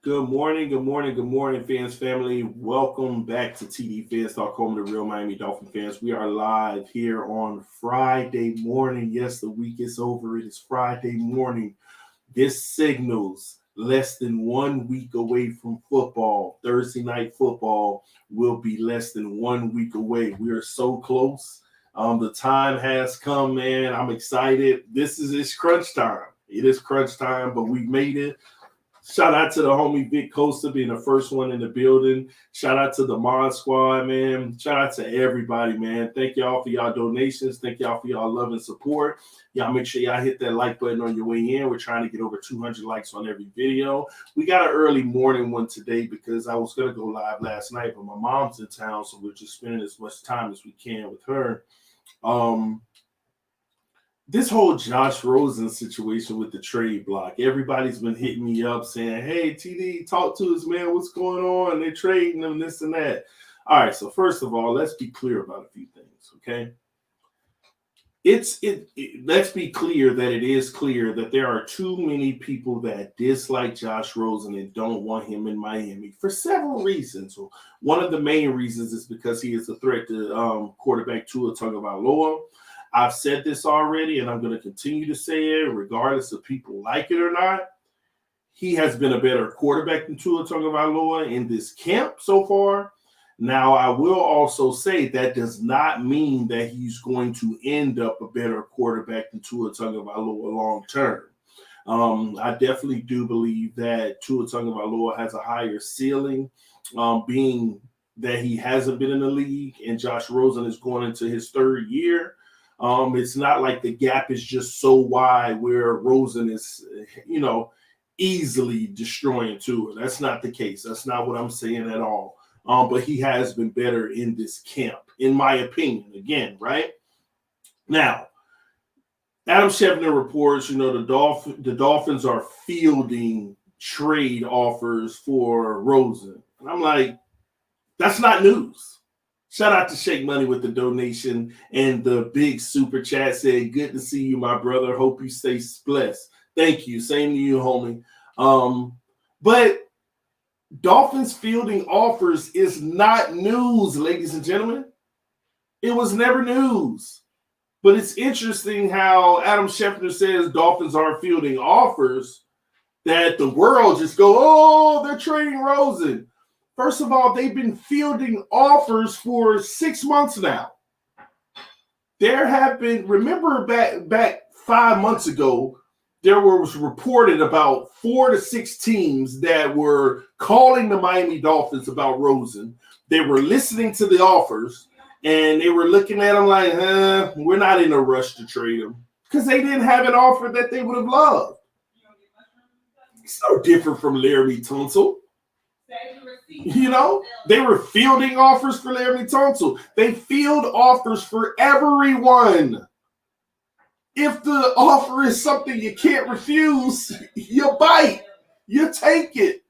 Good morning, fans family. Welcome back to TDPHINSTALK, home of the real Miami Dolphin fans. We are live here on Friday morning. Yes, the week is over. It is Friday morning. This signals less than 1 week away from football. Thursday night football will be less than 1 week away. We are so close. The time has come, man. I'm excited. It's crunch time. It is crunch time, but we've made it. Shout out to the homie Vic Costa being the first one in the building. Shout out to the Mod Squad, man. Shout out to everybody, man. Thank y'all for y'all donations. Thank y'all for y'all love and support. Y'all make sure y'all hit that like button on your way in. We're trying to get over 200 likes on every video. We got an early morning one today because I was going to go live last night, but my mom's in town, so we're just spending as much time as we can with her. This whole Josh Rosen situation with the trade block, everybody's been hitting me up saying, hey, TD, talk to us, man. What's going on? They're trading them, this and that. All right, so first of all, let's be clear about a few things, okay? Let's be clear that it is clear that there are too many people that dislike Josh Rosen and don't want him in Miami for several reasons. One of the main reasons is because he is a threat to quarterback Tua Tagovailoa. I've said this already, and I'm going to continue to say it, regardless if people like it or not. He has been a better quarterback than Tua Tagovailoa in this camp so far. Now, I will also say that does not mean that he's going to end up a better quarterback than Tua Tagovailoa long term. I definitely do believe that Tua Tagovailoa has a higher ceiling, being that he hasn't been in the league, and Josh Rosen is going into his third year. It's not like the gap is just so wide where Rosen is, easily destroying Tua. That's not the case. That's not what I'm saying at all. But he has been better in this camp, in my opinion, again, right? Now, Adam Schefter reports, the Dolphins are fielding trade offers for Rosen. And I'm like, that's not news. Shout out to Shake Money with the donation and the big super chat said, good to see you, my brother. Hope you stay blessed. Thank you. Same to you, homie. But Dolphins fielding offers is not news, ladies and gentlemen. It was never news. But it's interesting how Adam Schefter says Dolphins are fielding offers that the world just go, oh, they're trading Rosen. First of all, they've been fielding offers for 6 months now. There have been, remember back 5 months ago, there was reported about 4 to 6 teams that were calling the Miami Dolphins about Rosen. They were listening to the offers, and they were looking at them like, we're not in a rush to trade him, because they didn't have an offer that they would have loved. It's no different from Laremy Tunsil. They were fielding offers for Laremy Tunsil. They field offers for everyone. If the offer is something you can't refuse, you bite. You take it.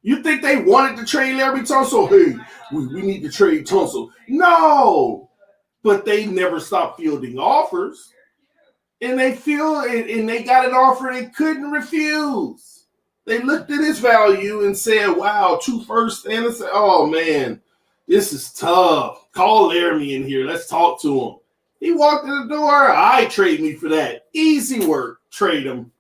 You think they wanted to trade Laremy Tunsil? Hey, we need to trade Tunsil. No. But they never stopped fielding offers. And they got an offer they couldn't refuse. They looked at his value and said, wow, 2 firsts. And they said, oh, man, this is tough. Call Laremy in here. Let's talk to him. He walked in the door. I trade me for that. Easy work. Trade him.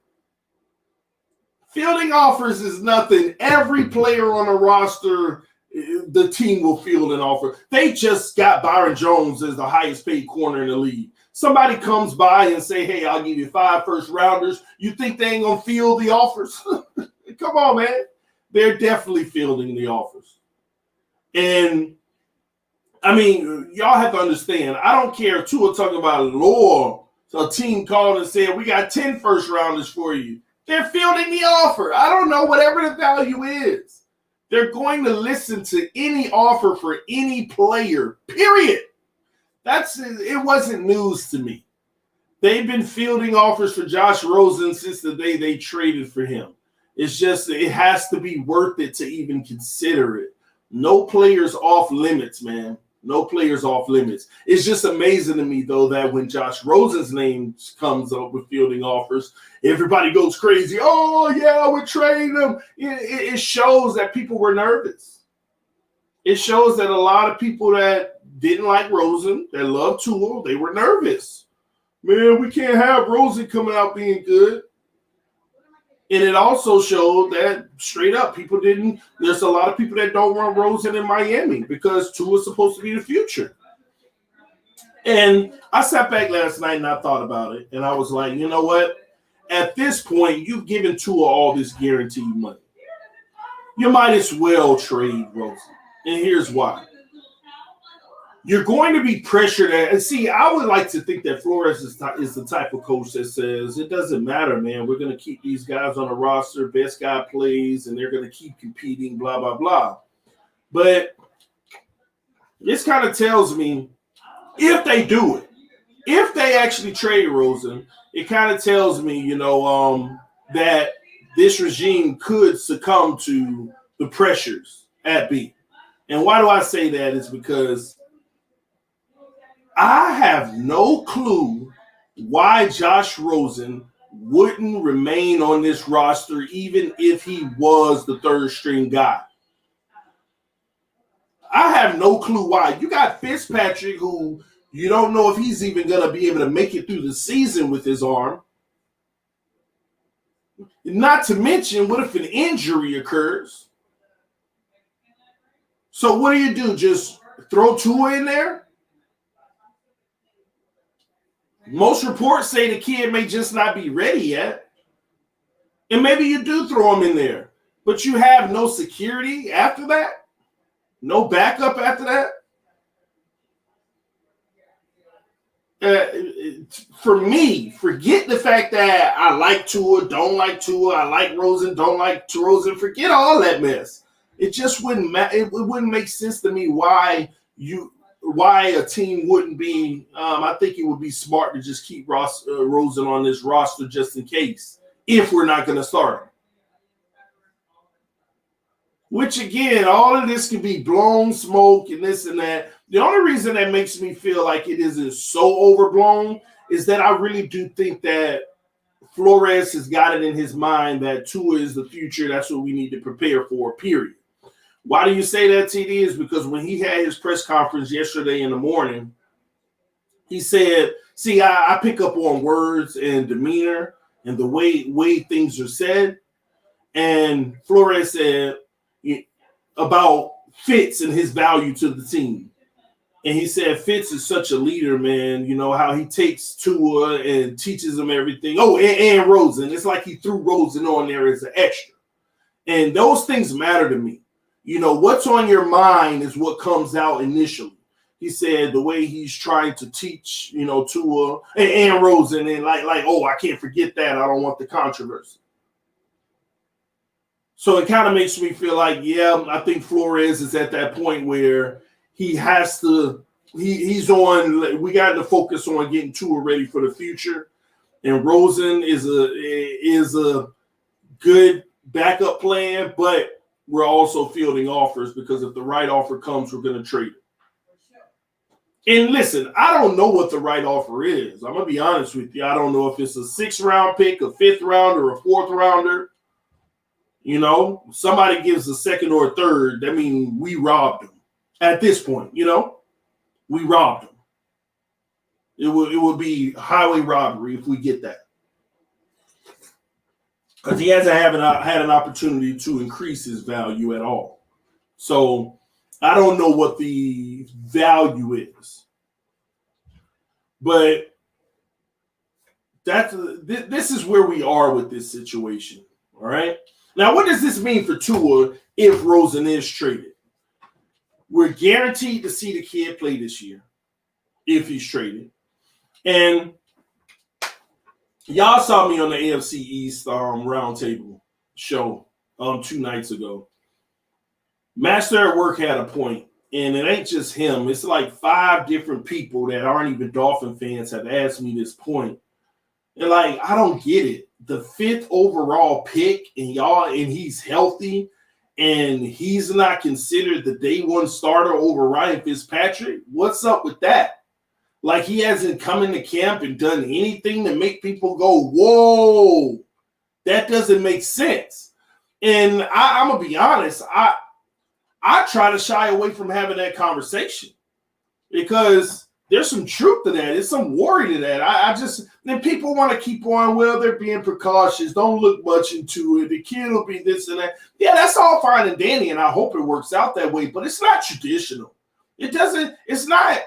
Fielding offers is nothing. Every player on a roster, the team will field an offer. They just got Byron Jones as the highest paid corner in the league. Somebody comes by and say, hey, I'll give you 5 first rounders. You think they ain't going to field the offers? Come on, man. They're definitely fielding the offers. And, y'all have to understand, I don't care if Tua Tagovailoa, so a team called and said, we got 10 first rounders for you. They're fielding the offer. I don't know, whatever the value is. They're going to listen to any offer for any player, period. It wasn't news to me. They've been fielding offers for Josh Rosen since the day they traded for him. It's just, it has to be worth it to even consider it. No player's off limits, man. No players off limits. It's just amazing to me, though, that when Josh Rosen's name comes up with fielding offers, everybody goes crazy. Oh, yeah, we're trading them. It shows that people were nervous. It shows that a lot of people that didn't like Rosen, that loved Tua, they were nervous. Man, we can't have Rosen coming out being good. And it also showed that straight up people didn't. There's a lot of people that don't want Rosen in Miami because Tua's supposed to be the future. And I sat back last night and I thought about it. And I was like, you know what? At this point, you've given Tua all this guaranteed money. You might as well trade Rosen. And here's why. You're going to be pressured and see, I would like to think that Flores is the type of coach that says, it doesn't matter, man. We're going to keep these guys on the roster. Best guy plays, and they're going to keep competing, blah, blah, blah. But this kind of tells me if they do it, if they actually trade Rosen, it kind of tells me, that this regime could succumb to the pressures at B. And why do I say that is because I have no clue why Josh Rosen wouldn't remain on this roster even if he was the third string guy. I have no clue why. You got Fitzpatrick, who you don't know if he's even going to be able to make it through the season with his arm. Not to mention, what if an injury occurs? So what do? Just throw Tua in there? Most reports say the kid may just not be ready yet. And maybe you do throw him in there. But you have no security after that? No backup after that? For me, forget the fact that I like Tua, don't like Tua, I like Rosen, don't like Rosen. Forget all that mess. It just wouldn't it wouldn't make sense to me why a team wouldn't be. I think it would be smart to just keep Rosen on this roster just in case, if we're not going to start him. Which, again, all of this can be blown smoke and this and that. The only reason that makes me feel like it isn't so overblown is that I really do think that Flores has got it in his mind that Tua is the future. That's what we need to prepare for, period. Why do you say that, TD? Is because when he had his press conference yesterday in the morning, he said, see, I pick up on words and demeanor and the way things are said. And Flores said about Fitz and his value to the team. And he said Fitz is such a leader, man. You know, how he takes Tua and teaches him everything. Oh, and Rosen. It's like he threw Rosen on there as an extra. And those things matter to me. You know, what's on your mind is what comes out initially. He said the way he's trying to teach, Tua and Rosen, and like, oh, I can't forget that. I don't want the controversy. So it kind of makes me feel like, yeah, I think Flores is at that point where he has to, he's on, we got to focus on getting Tua ready for the future. And Rosen is a good backup plan, but we're also fielding offers because if the right offer comes, we're going to trade it. And listen, I don't know what the right offer is. I'm going to be honest with you. I don't know if it's a 6th round pick, a 5th rounder, or a 4th rounder. Somebody gives a 2nd or a 3rd. That means we robbed them at this point. We robbed them. It would be highway robbery if we get that. Because he hasn't had an opportunity to increase his value at all. So I don't know what the value is. But this is where we are with this situation. All right? Now, what does this mean for Tua if Rosen is traded? We're guaranteed to see the kid play this year if he's traded. And y'all saw me on the AFC East Roundtable show 2 nights ago. Master at Work had a point, and it ain't just him. It's like 5 different people that aren't even Dolphin fans have asked me this point. And I don't get it. The 5th overall pick, and he's healthy, and he's not considered the day one starter over Ryan Fitzpatrick? What's up with that? Like, he hasn't come into camp and done anything to make people go, whoa, that doesn't make sense. And I'm going to be honest, I try to shy away from having that conversation because there's some truth to that. There's some worry to that. Then people want to keep on, well, they're being precautious. Don't look much into it. The kid will be this and that. Yeah, that's all fine and dandy, and I hope it works out that way, but it's not traditional. It's not.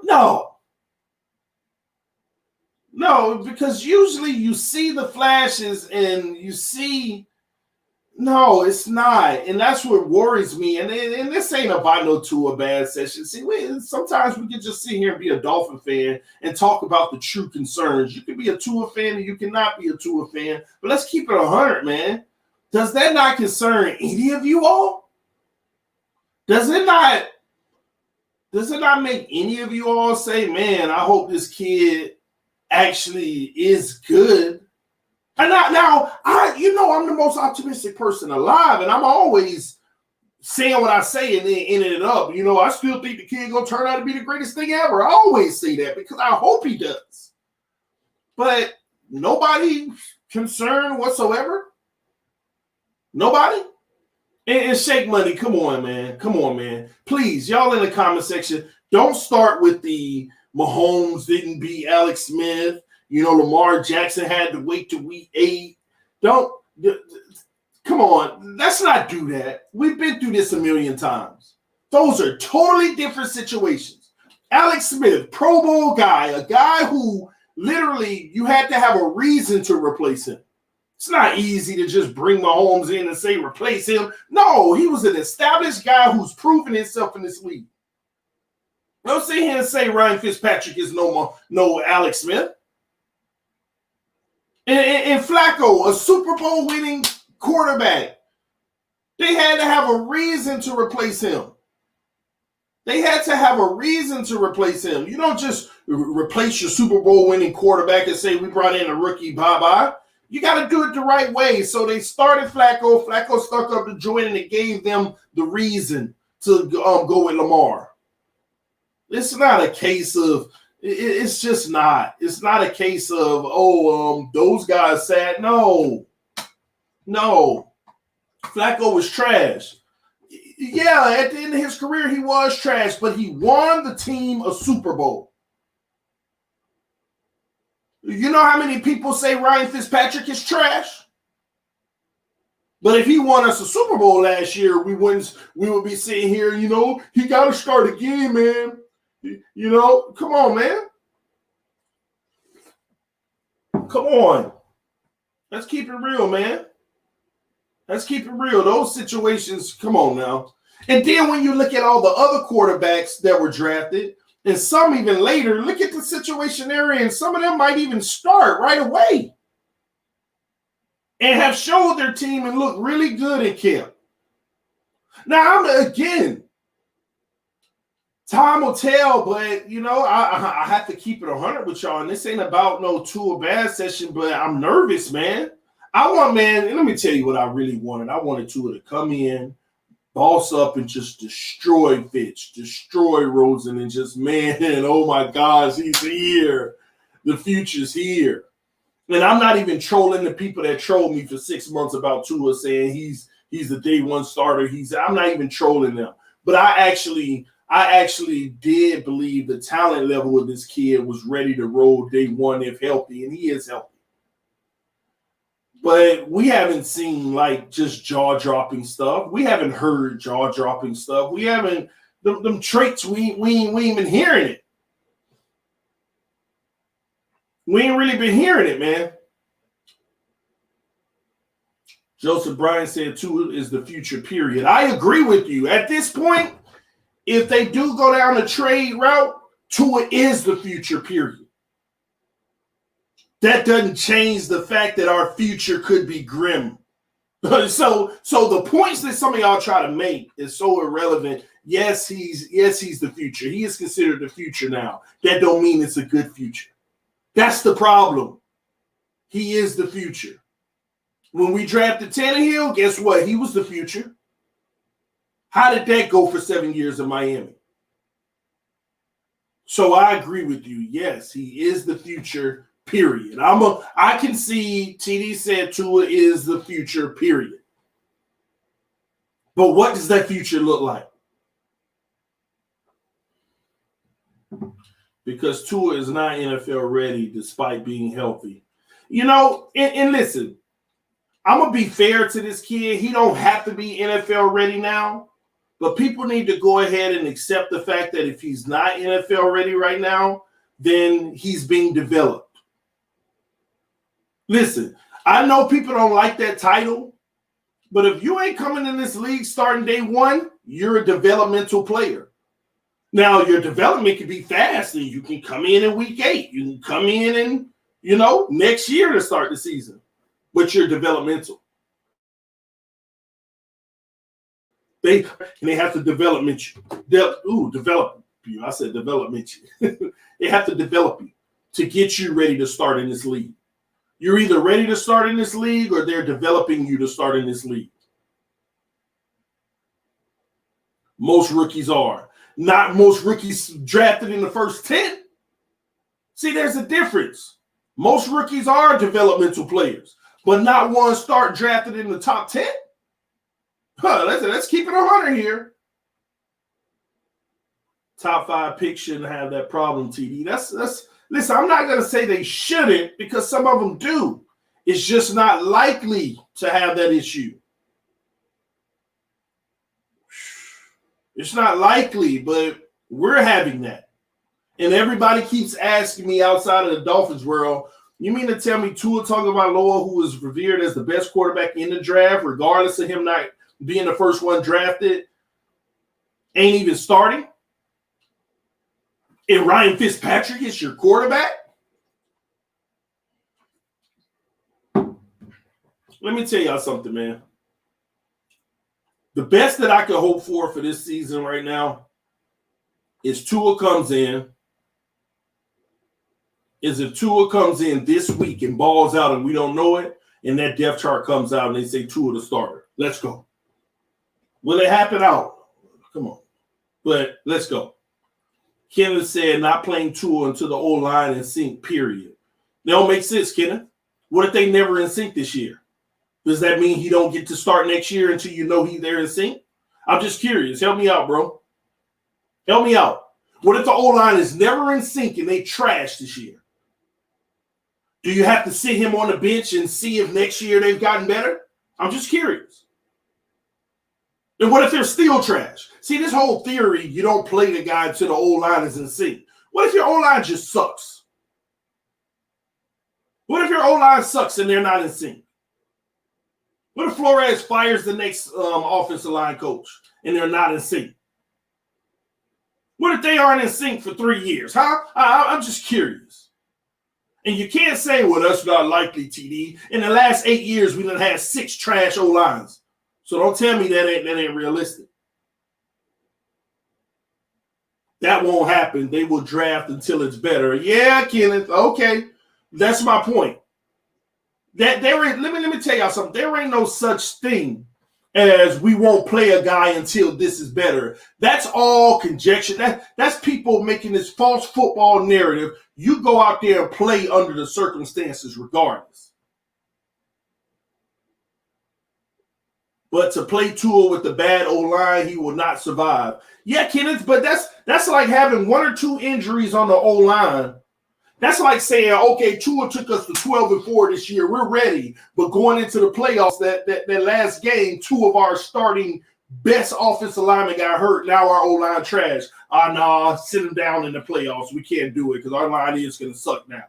No, because usually you see the flashes and you see, no, it's not. And that's what worries me. And this ain't about no Tua bad session. See, sometimes we can just sit here and be a Dolphin fan and talk about the true concerns. You can be a Tua fan and you cannot be a Tua fan. But let's keep it 100, man. Does that not concern any of you all? Does it not make any of you all say, man, I hope this kid actually is good? And now, I'm the most optimistic person alive, and I'm always saying what I say and then ending it up. I still think the kid gonna turn out to be the greatest thing ever. I always say that because I hope he does. But nobody concerned whatsoever? Nobody? And Shake Money, come on, man. Please, y'all in the comment section, don't start with the Mahomes didn't beat Alex Smith. Lamar Jackson had to wait till week 8. Come on. Let's not do that. We've been through this a million times. Those are totally different situations. Alex Smith, Pro Bowl guy, a guy who literally you had to have a reason to replace him. It's not easy to just bring Mahomes in and say replace him. No, he was an established guy who's proven himself in this league. Don't sit here and say Ryan Fitzpatrick is no Alex Smith. And Flacco, a Super Bowl winning quarterback. They had to have a reason to replace him. You don't just replace your Super Bowl winning quarterback and say we brought in a rookie, bye-bye. You got to do it the right way. So they started Flacco. Flacco stuck up the joint and it gave them the reason to go with Lamar. It's not a case of it's just not. It's not a case of, those guys sad. No. Flacco was trash. Yeah, at the end of his career, he was trash, but he won the team a Super Bowl. You know how many people say Ryan Fitzpatrick is trash? But if he won us a Super Bowl last year, we would be sitting here, he got to start again, man. Come on, man. Come on. Let's keep it real, man. Let's keep it real. Those situations, come on now. And then when you look at all the other quarterbacks that were drafted, and some even later, look at the situation they're in. Some of them might even start right away and have showed their team and look really good in camp. Now, time will tell, but, I have to keep it 100 with y'all. And this ain't about no Tua bad session, but I'm nervous, man. And let me tell you what I really wanted. I wanted Tua to come in, boss up, and just destroy Fitch, destroy Rosen, and just, man, oh my gosh, he's here. The future's here. And I'm not even trolling the people that trolled me for 6 months about Tua saying he's a day one starter. I'm not even trolling them. But I actually did believe the talent level of this kid was ready to roll day one if healthy, and he is healthy. But we haven't seen just jaw-dropping stuff. We haven't heard jaw-dropping stuff. We haven't them traits. We ain't been hearing it. We ain't really been hearing it, man. Joseph Bryan said Tua is the future, period. I agree with you. At this point, if they do go down the trade route, Tua is the future, period. That doesn't change the fact that our future could be grim. So the points that some of y'all try to make is so irrelevant. Yes, he's the future. He is considered the future now. That don't mean it's a good future. That's the problem. He is the future. When we drafted Tannehill, guess what? He was the future. How did that go for 7 years in Miami? So I agree with you. Yes, he is the future, period. I can see TD said Tua is the future, period. But what does that future look like? Because Tua is not NFL ready despite being healthy. You know, and listen, I'm going to be fair to this kid. He don't have to be NFL ready now. But people need to go ahead and accept the fact that if he's not NFL ready right now, then he's being developed. Listen, I know people don't like that title, but if you ain't coming in this league starting day one, you're a developmental player. Now, your development can be fast, and you can come in week 8. You can come in next year to start the season, but you're developmental. They have to development you. Develop you. I said development you. They have to develop you to get you ready to start in this league. You're either ready to start in this league or they're developing you to start in this league. Most rookies are. Not most rookies drafted in the first 10. See, there's a difference. Most rookies are developmental players, but not one start drafted in the top 10. Let's keep it 100 here. Top 5 picks shouldn't have that problem, TD. Listen, I'm not going to say they shouldn't because some of them do. It's just not likely to have that issue. It's not likely, but we're having that. And everybody keeps asking me outside of the Dolphins world, you mean to tell me Tua Tagovailoa, who was revered as the best quarterback in the draft, regardless of him not being the first one drafted, ain't even starting? And Ryan Fitzpatrick is your quarterback? Let me tell y'all something, man. The best that I could hope for this season right now is Tua comes in. If Tua comes in this week and balls out and we don't know it, and that depth chart comes out and they say Tua the starter. Let's go. Will it happen out? Come on. But let's go. Kenneth said not playing Tua until the O-line in sync, period. That don't make sense, Kenneth. What if they never in sync this year? Does that mean he don't get to start next year until you know he's there in sync? I'm just curious. Help me out, bro. Help me out. What if the O-line is never in sync and they trash this year? Do you have to sit him on the bench and see if next year they've gotten better? I'm just curious. And what if they're still trash? See, this whole theory, you don't play the guy until the O-line is in sync. What if your O-line just sucks? What if your O-line sucks and they're not in sync? What if Flores fires the next offensive line coach and they're not in sync? What if they aren't in sync for 3 years? Huh? I'm just curious. And you can't say, well, that's not likely, TD. In the last 8 years, we done had 6 trash O-lines. So don't tell me that ain't realistic. That won't happen. They will draft until it's better. Yeah, Kenneth. Okay. That's my point. Let me tell y'all something. There ain't no such thing as we won't play a guy until this is better. That's all conjecture. That's people making this false football narrative. You go out there and play under the circumstances regardless. But to play Tua with the bad O-line, he will not survive. Yeah, Kenneth, but that's like having 1 or 2 injuries on the O-line. That's like saying, okay, Tua took us to 12-4 this year. We're ready. But going into the playoffs, that last game, 2 of our starting best offensive linemen got hurt. Now our O-line trash. Nah, sit them down in the playoffs. We can't do it because our line is going to suck now.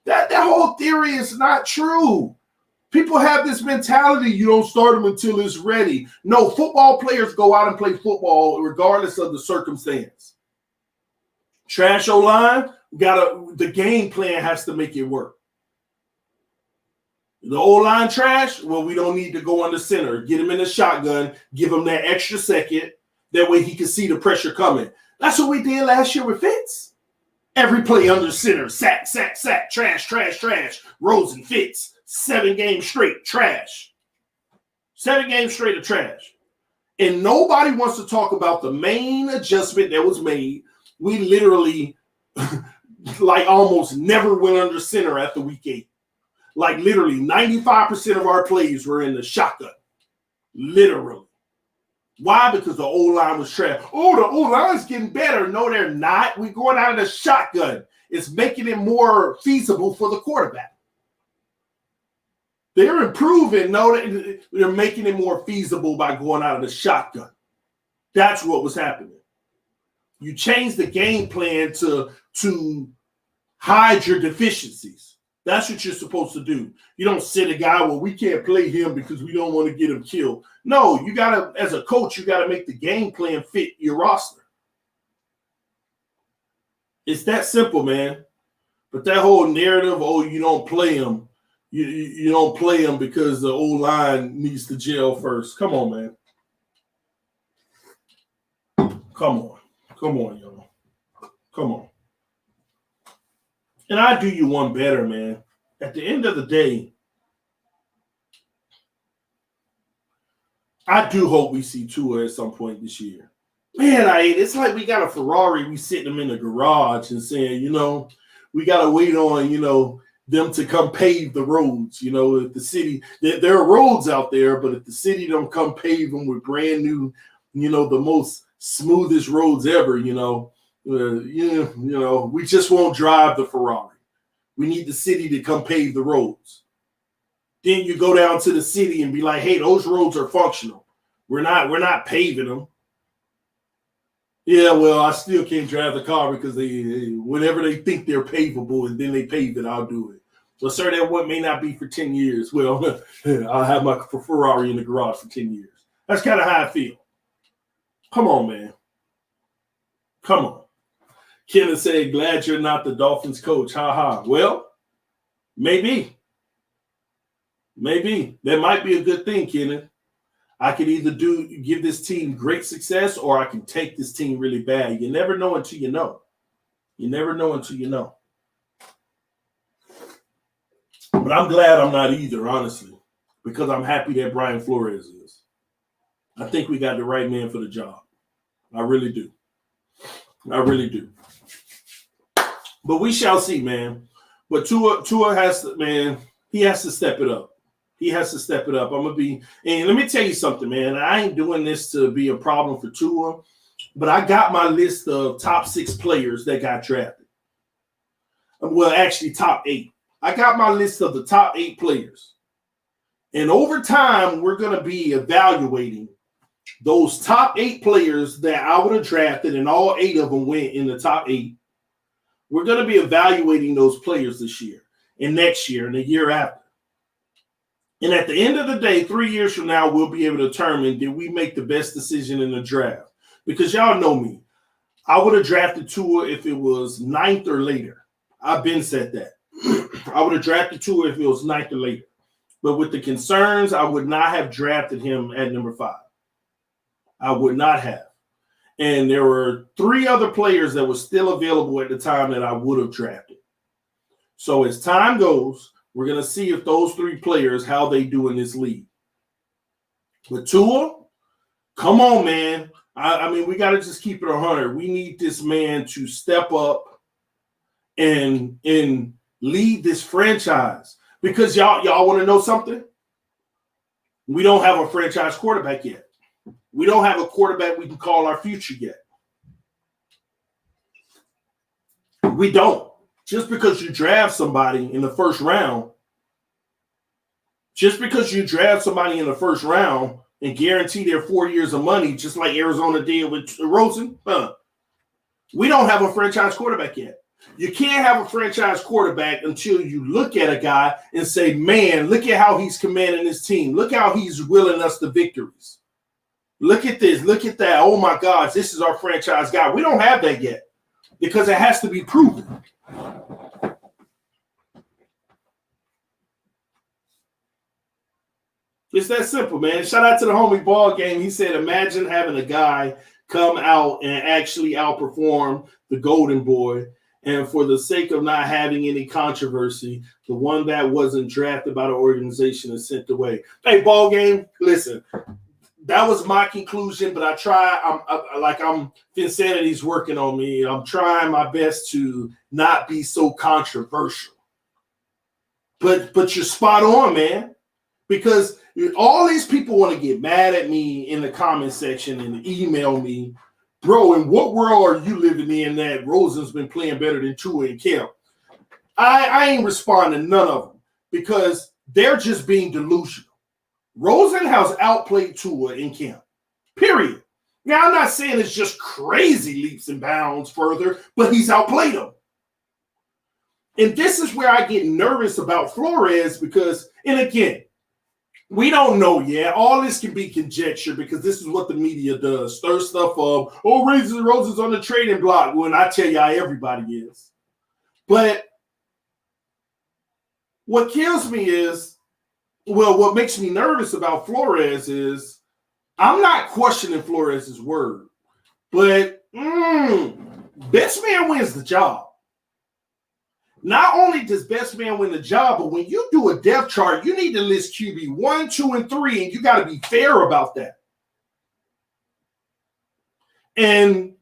That whole theory is not true. People have this mentality, you don't start them until it's ready. No, football players go out and play football regardless of the circumstance. Trash O-line, the game plan has to make it work. The O-line trash, well, we don't need to go under center. Get him in the shotgun, give him that extra second. That way he can see the pressure coming. That's what we did last year with Fitz. Every play under center, sack, trash. Rosen, Fitz, 7 games straight, trash. 7 games straight of trash. And nobody wants to talk about the main adjustment that was made. We literally, like, almost never went under center after week 8. Like, literally, 95% of our plays were in the shotgun. Literally. Why? Because the O-line was trash. Oh, the O-line's getting better. No, they're not. We're going out of the shotgun. It's making it more feasible for the quarterback. They're improving. No, they're making it more feasible by going out of the shotgun. That's what was happening. You change the game plan to hide your deficiencies. That's what you're supposed to do. You don't sit a guy, well, we can't play him because we don't want to get him killed. No, you got to, as a coach, you got to make the game plan fit your roster. It's that simple, man. But that whole narrative, oh, you don't play him. You don't play him because the O-line needs to gel first. Come on, man. Come on. Come on, y'all. Come on. And I do you one better, man. At the end of the day, I do hope we see Tua at some point this year. Man, it's like we got a Ferrari, we sitting them in the garage and saying, we got to wait on, them to come pave the roads. If the city, there are roads out there, but if the city don't come pave them with brand new, the most smoothest roads ever, we just won't drive the Ferrari. We need the city to come pave the roads. Then you go down to the city and be like, hey, those roads are functional. We're not paving them. Yeah, well, I still can't drive the car because whenever they think they're pavable and then they pave it, I'll do it. So, sir, that what may not be for 10 years. Well, I'll have my Ferrari in the garage for 10 years. That's kind of how I feel. Come on, man. Come on. Kenneth said, glad you're not the Dolphins coach. Ha ha. Well, maybe. Maybe. That might be a good thing, Kenneth. I could either give this team great success or I can take this team really bad. You never know until you know. You never know until you know. But I'm glad I'm not either, honestly, because I'm happy that Brian Flores is. I think we got the right man for the job. I really do. I really do. But we shall see, man. But Tua has to, man, he has to step it up. He has to step it up. And let me tell you something, man. I ain't doing this to be a problem for Tua, but I got my list of top 6 players that got drafted. Well, actually, top 8. I got my list of the top 8 players. And over time, we're going to be evaluating those top 8 players that I would have drafted, and all 8 of them went in the top 8. We're going to be evaluating those players this year and next year and the year after. And at the end of the day, 3 years from now, we'll be able to determine, did we make the best decision in the draft? Because y'all know me. I would have drafted Tua if it was 9th or later. I've been said that. I would have drafted Tua if it was 9th or later. But with the concerns, I would not have drafted him at number 5. I would not have. And there were 3 other players that were still available at the time that I would have drafted. So as time goes, we're going to see if those 3 players, how they do in this league. With Tua, come on, man. I mean, we got to just keep it 100. We need this man to step up and lead this franchise. Because y'all want to know something? We don't have a franchise quarterback yet. We don't have a quarterback we can call our future yet. We don't. Just because you draft somebody in the first round, and guarantee their 4 years of money, just like Arizona did with Rosen, we don't have a franchise quarterback yet. You can't have a franchise quarterback until you look at a guy and say, man, look at how he's commanding his team. Look how he's willing us to victories. Look at this. Look at that. Oh, my gosh, this is our franchise guy. We don't have that yet because it has to be proven. It's that simple, man. Shout out to the homie Ball Game. He said, imagine having a guy come out and actually outperform the Golden Boy And for the sake of not having any controversy, the one that wasn't drafted by the organization is sent away. Hey, ball game, listen, that was my conclusion, but I try. I'm Finsanity's working on me. I'm trying my best to not be so controversial. But you're spot on, man, because all these people want to get mad at me in the comment section and email me. Bro, in what world are you living in that Rosen's been playing better than Tua and Kemp? I ain't responding to none of them because they're just being delusional. Rosen has outplayed Tua and Kemp, period. Now, I'm not saying it's just crazy leaps and bounds further, but he's outplayed them. And this is where I get nervous about Flores because, and again, we don't know yet. All this can be conjecture because this is what the media does. Stir stuff up. Oh, Rosen's on the trading block. When I tell y'all everybody is. But what kills me is, well, what makes me nervous about Flores is I'm not questioning Flores' word. But best man wins the job. Not only does best man win the job, but when you do a depth chart, you need to list QB 1, 2, and 3, and you got to be fair about that. And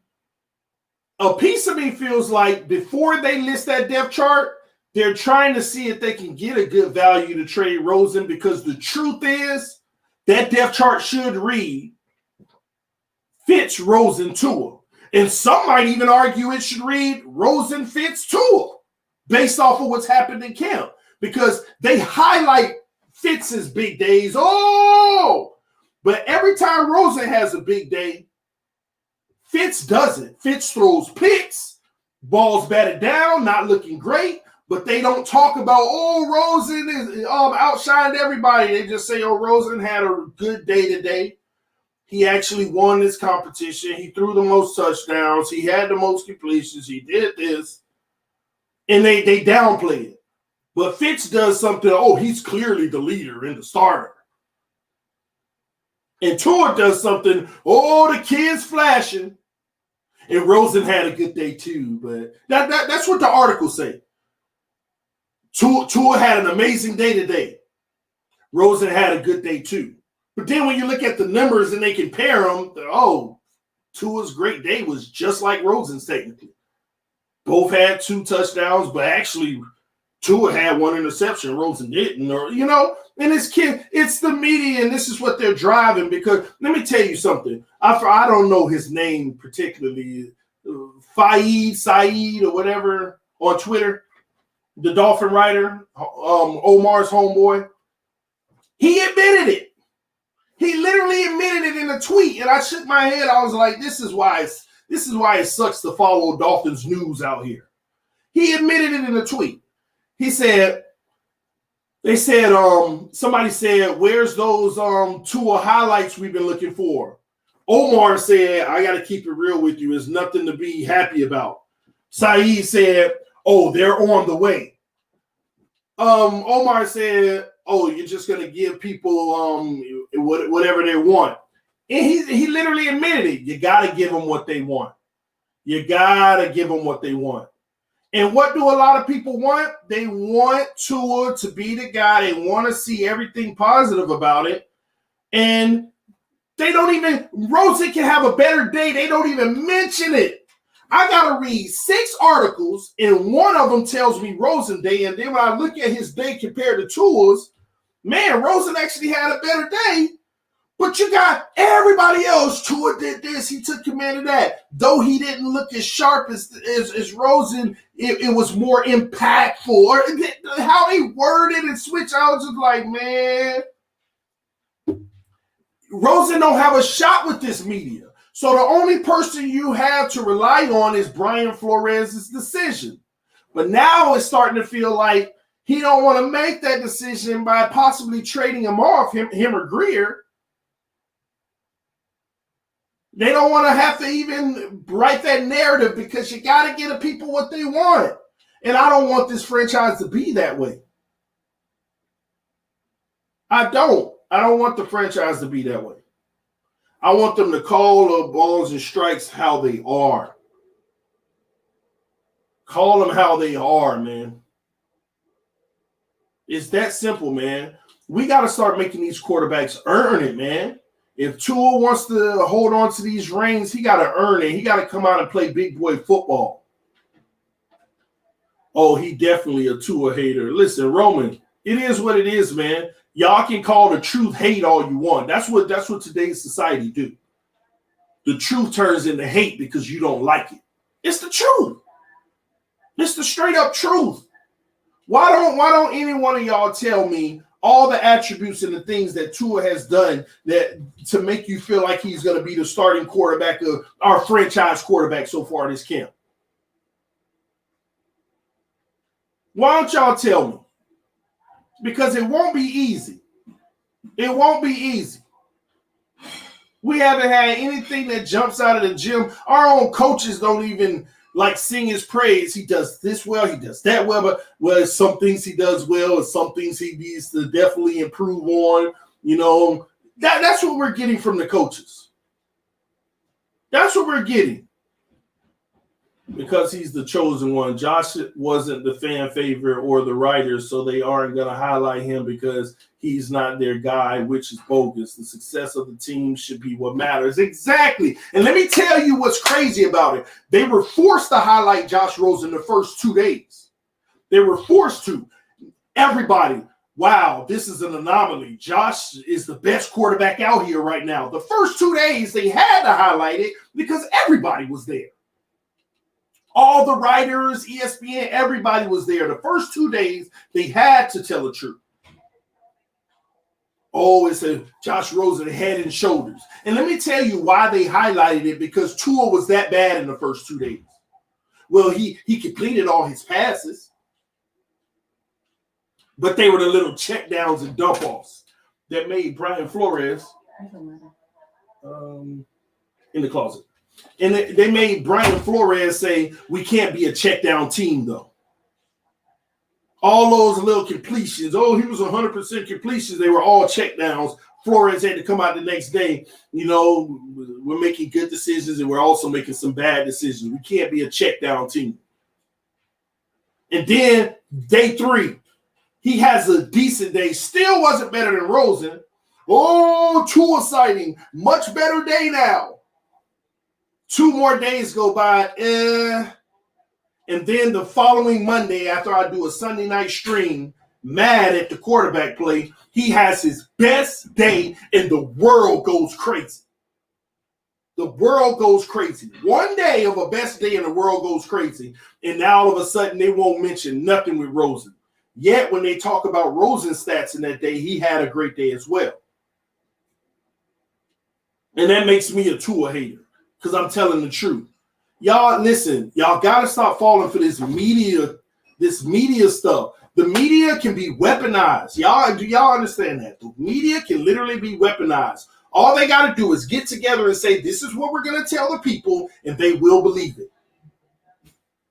a piece of me feels like before they list that depth chart, they're trying to see if they can get a good value to trade Rosen because the truth is that depth chart should read Fitz, Rosen, Tua. And some might even argue it should read Rosen, Fitz, Tua. Based off of what's happened in camp, because they highlight Fitz's big days. Oh, but every time Rosen has a big day, Fitz doesn't. Fitz throws picks, balls batted down, not looking great, but they don't talk about, oh, Rosen is outshined everybody. They just say, oh, Rosen had a good day today. He actually won this competition. He threw the most touchdowns. He had the most completions. He did this. And they downplay it. But Fitz does something, oh, he's clearly the leader and the starter. And Tua does something, oh, the kid's flashing. And Rosen had a good day too. But that's what the articles say. Tua had an amazing day today. Rosen had a good day too. But then when you look at the numbers and they compare them, oh, Tua's great day was just like Rosen's technically. Both had 2 touchdowns, but actually Tua had 1 interception. Rosen didn't, and it's the media, and this is what they're driving because let me tell you something. I don't know his name particularly, Saeed or whatever on Twitter, the Dolphin writer, Omar's homeboy. He admitted it. He literally admitted it in a tweet, and I shook my head. I was like, this is why it sucks to follow Dolphins news out here. He admitted it in a tweet. He said, somebody said, where's those Tua highlights we've been looking for? Omar said, I got to keep it real with you. It's nothing to be happy about. Saeed said, oh, they're on the way. Omar said, oh, you're just going to give people whatever they want. And he literally admitted it. You got to give them what they want. You got to give them what they want. And what do a lot of people want? They want Tua to be the guy. They want to see everything positive about it. And Rosen can have a better day. They don't even mention it. I got to read 6 articles, and one of them tells me Rosen day. And then when I look at his day compared to Tua's, man, Rosen actually had a better day. But you got everybody else. Tua did this. He took command of that. Though he didn't look as sharp as Rosen, it was more impactful. Or how they worded and switched, I was just like, man, Rosen don't have a shot with this media. So the only person you have to rely on is Brian Flores' decision. But now it's starting to feel like he don't want to make that decision by possibly trading him off, him or Greer. They don't want to have to even write that narrative because you got to give the people what they want. And I don't want this franchise to be that way. I don't want the franchise to be that way. I want them to call the balls and strikes how they are. Call them how they are, man. It's that simple, man. We got to start making these quarterbacks earn it, man. If Tua wants to hold on to these reins, he got to earn it. He got to come out and play big boy football. Oh, he definitely a Tua hater. Listen, Roman, it is what it is, man. Y'all can call the truth hate all you want. That's what today's society do. The truth turns into hate because you don't like it. It's the truth. It's the straight up truth. Why don't any one of y'all tell me all the attributes and the things that Tua has done that to make you feel like he's going to be the starting quarterback of our franchise quarterback so far this camp? Why don't y'all tell me? Because it won't be easy. It won't be easy. We haven't had anything that jumps out of the gym. Our own coaches don't even like sing his praise. He does this well, he does that well, but some things he does well, and some things he needs to definitely improve on. You know, that's what we're getting from the coaches. That's what we're getting. Because he's the chosen one. Josh wasn't the fan favorite or the writer, so they aren't going to highlight him because he's not their guy, which is bogus. The success of the team should be what matters. Exactly. And let me tell you what's crazy about it. They were forced to highlight Josh Rosen the first 2 days. They were forced to. Everybody, wow, this is an anomaly. Josh is the best quarterback out here right now. The first 2 days, they had to highlight it because everybody was there. All the writers, ESPN, everybody was there. The first 2 days, they had to tell the truth. Oh, it's a Josh Rosen head and shoulders. And let me tell you why they highlighted it, because Tua was that bad in the first 2 days. Well, he completed all his passes, but they were the little check downs and dump offs that made Brian Flores in the closet. And they made Brian Flores say, we can't be a check down team, though. All those little completions. Oh, he was 100% completions. They were all check downs. Flores had to come out the next day. You know, we're making good decisions and we're also making some bad decisions. We can't be a check down team. And then day 3, he has a decent day. Still wasn't better than Rosen. Oh, Tua sighting. Much better day now. 2 more days go by, and then the following Monday, after I do a Sunday night stream, mad at the quarterback play, he has his best day, and the world goes crazy. The world goes crazy. 1 day of a best day, and the world goes crazy, and now all of a sudden, they won't mention nothing with Rosen. Yet, when they talk about Rosen's stats in that day, he had a great day as well. And that makes me a Tua hater. Because I'm telling the truth. Y'all, listen, y'all got to stop falling for this media stuff. The media can be weaponized. Do y'all understand that? The media can literally be weaponized. All they got to do is get together and say, this is what we're going to tell the people, and they will believe it.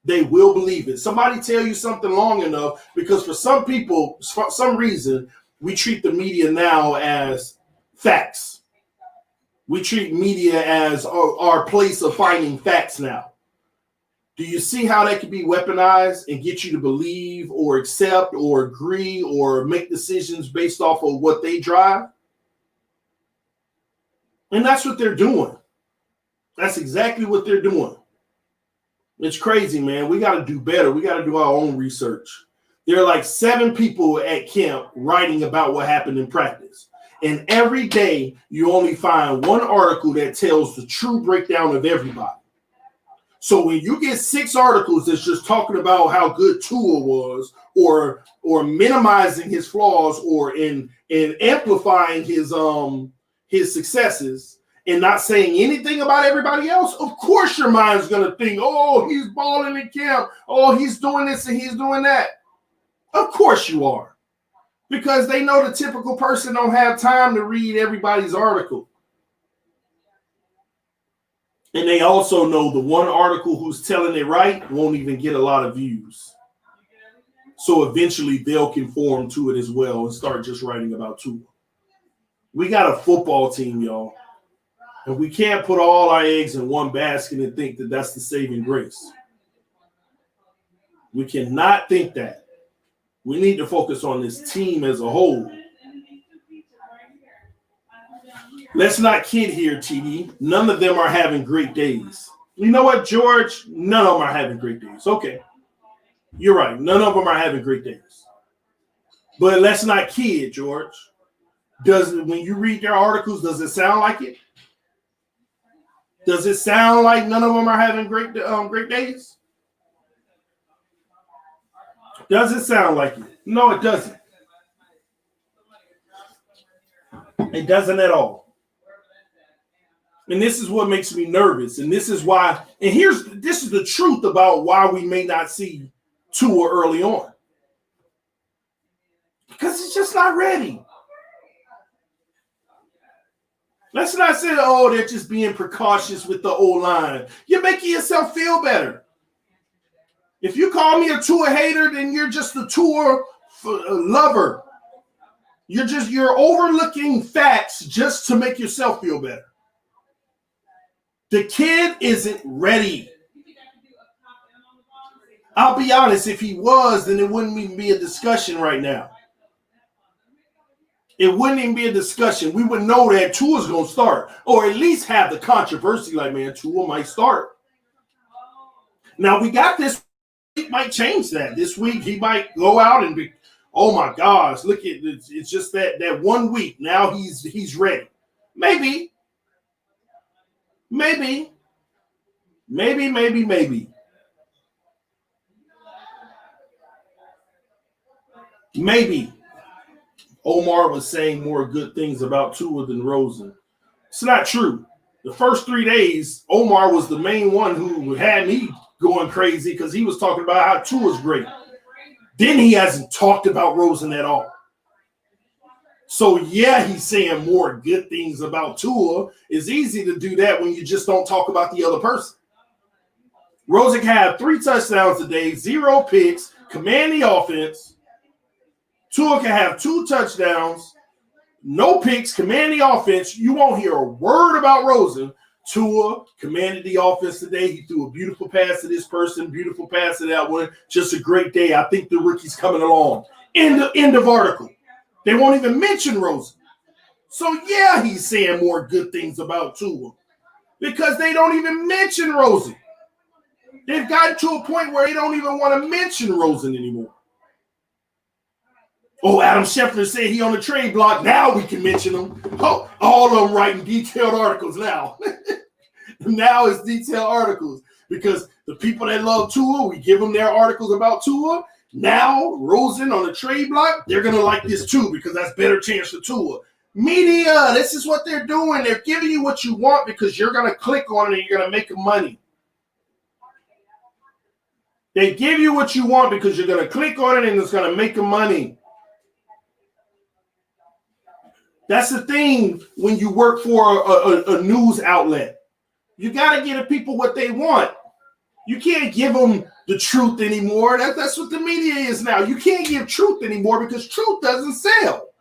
They will believe it. Somebody tell you something long enough, because for some people, for some reason, we treat the media now as facts. We treat media as our place of finding facts now. Do you see how that can be weaponized and get you to believe or accept or agree or make decisions based off of what they drive? And that's what they're doing. That's exactly what they're doing. It's crazy, man. We got to do better. We got to do our own research. There are like 7 people at camp writing about what happened in practice. And every day, you only find one article that tells the true breakdown of everybody. So when you get 6 articles that's just talking about how good Tua was, or minimizing his flaws, or in amplifying his successes, and not saying anything about everybody else, of course your mind's gonna think, oh, he's balling in camp, oh, he's doing this and he's doing that. Of course you are. Because they know the typical person don't have time to read everybody's article. And they also know the one article who's telling it right won't even get a lot of views. So eventually they'll conform to it as well and start just writing about Tua. We got a football team, y'all. And we can't put all our eggs in one basket and think that that's the saving grace. We cannot think that. We need to focus on this team as a whole. Let's not kid here, TD. None of them are having great days. You know what, George? None of them are having great days. Okay. You're right. None of them are having great days. But let's not kid, George. When you read their articles, does it sound like it? Does it sound like none of them are having great days? Does it sound like it? No, it doesn't. It doesn't at all. And this is what makes me nervous. And this is why, and this is the truth about why we may not see Tua early on. Because he's just not ready. Let's not say, oh, they're just being precautious with the O-line. You're making yourself feel better. If you call me a Tua hater, then you're just a Tua lover. You're overlooking facts just to make yourself feel better. The kid isn't ready. I'll be honest, if he was, then it wouldn't even be a discussion right now. It wouldn't even be a discussion. We would know that Tua's going to start, or at least have the controversy like, man, Tua might start. Now, we got this. He might change that. This week, he might go out and be, oh, my gosh, look at it. It's just that 1 week. Now he's ready. Maybe. Maybe. Omar was saying more good things about Tua than Rosen. It's not true. The first 3 days, Omar was the main one who had me going crazy because he was talking about how Tua's great. Then he hasn't talked about Rosen at all. So, yeah, he's saying more good things about Tua. It's easy to do that when you just don't talk about the other person. Rosen can have 3 touchdowns today, 0 picks, command the offense. Tua can have 2 touchdowns, no picks, command the offense. You won't hear a word about Rosen. Tua commanded the offense today. He threw a beautiful pass to this person, beautiful pass to that one. Just a great day. I think the rookie's coming along. End of article. They won't even mention Rosen. So, yeah, he's saying more good things about Tua because they don't even mention Rosen. They've gotten to a point where they don't even want to mention Rosen anymore. Oh, Adam Schefter said he on the trade block. Now we can mention him. Oh, all of them writing detailed articles now. Now it's detailed articles because the people that love Tua, we give them their articles about Tua. Now Rosen on the trade block, they're going to like this too because that's better chance for Tua. Media, this is what they're doing. They're giving you what you want because you're going to click on it and you're going to make money. They give you what you want because you're going to click on it and it's going to make them money. That's the thing when you work for a news outlet. You got to give the people what they want. You can't give them the truth anymore. That's what the media is now. You can't give truth anymore because truth doesn't sell.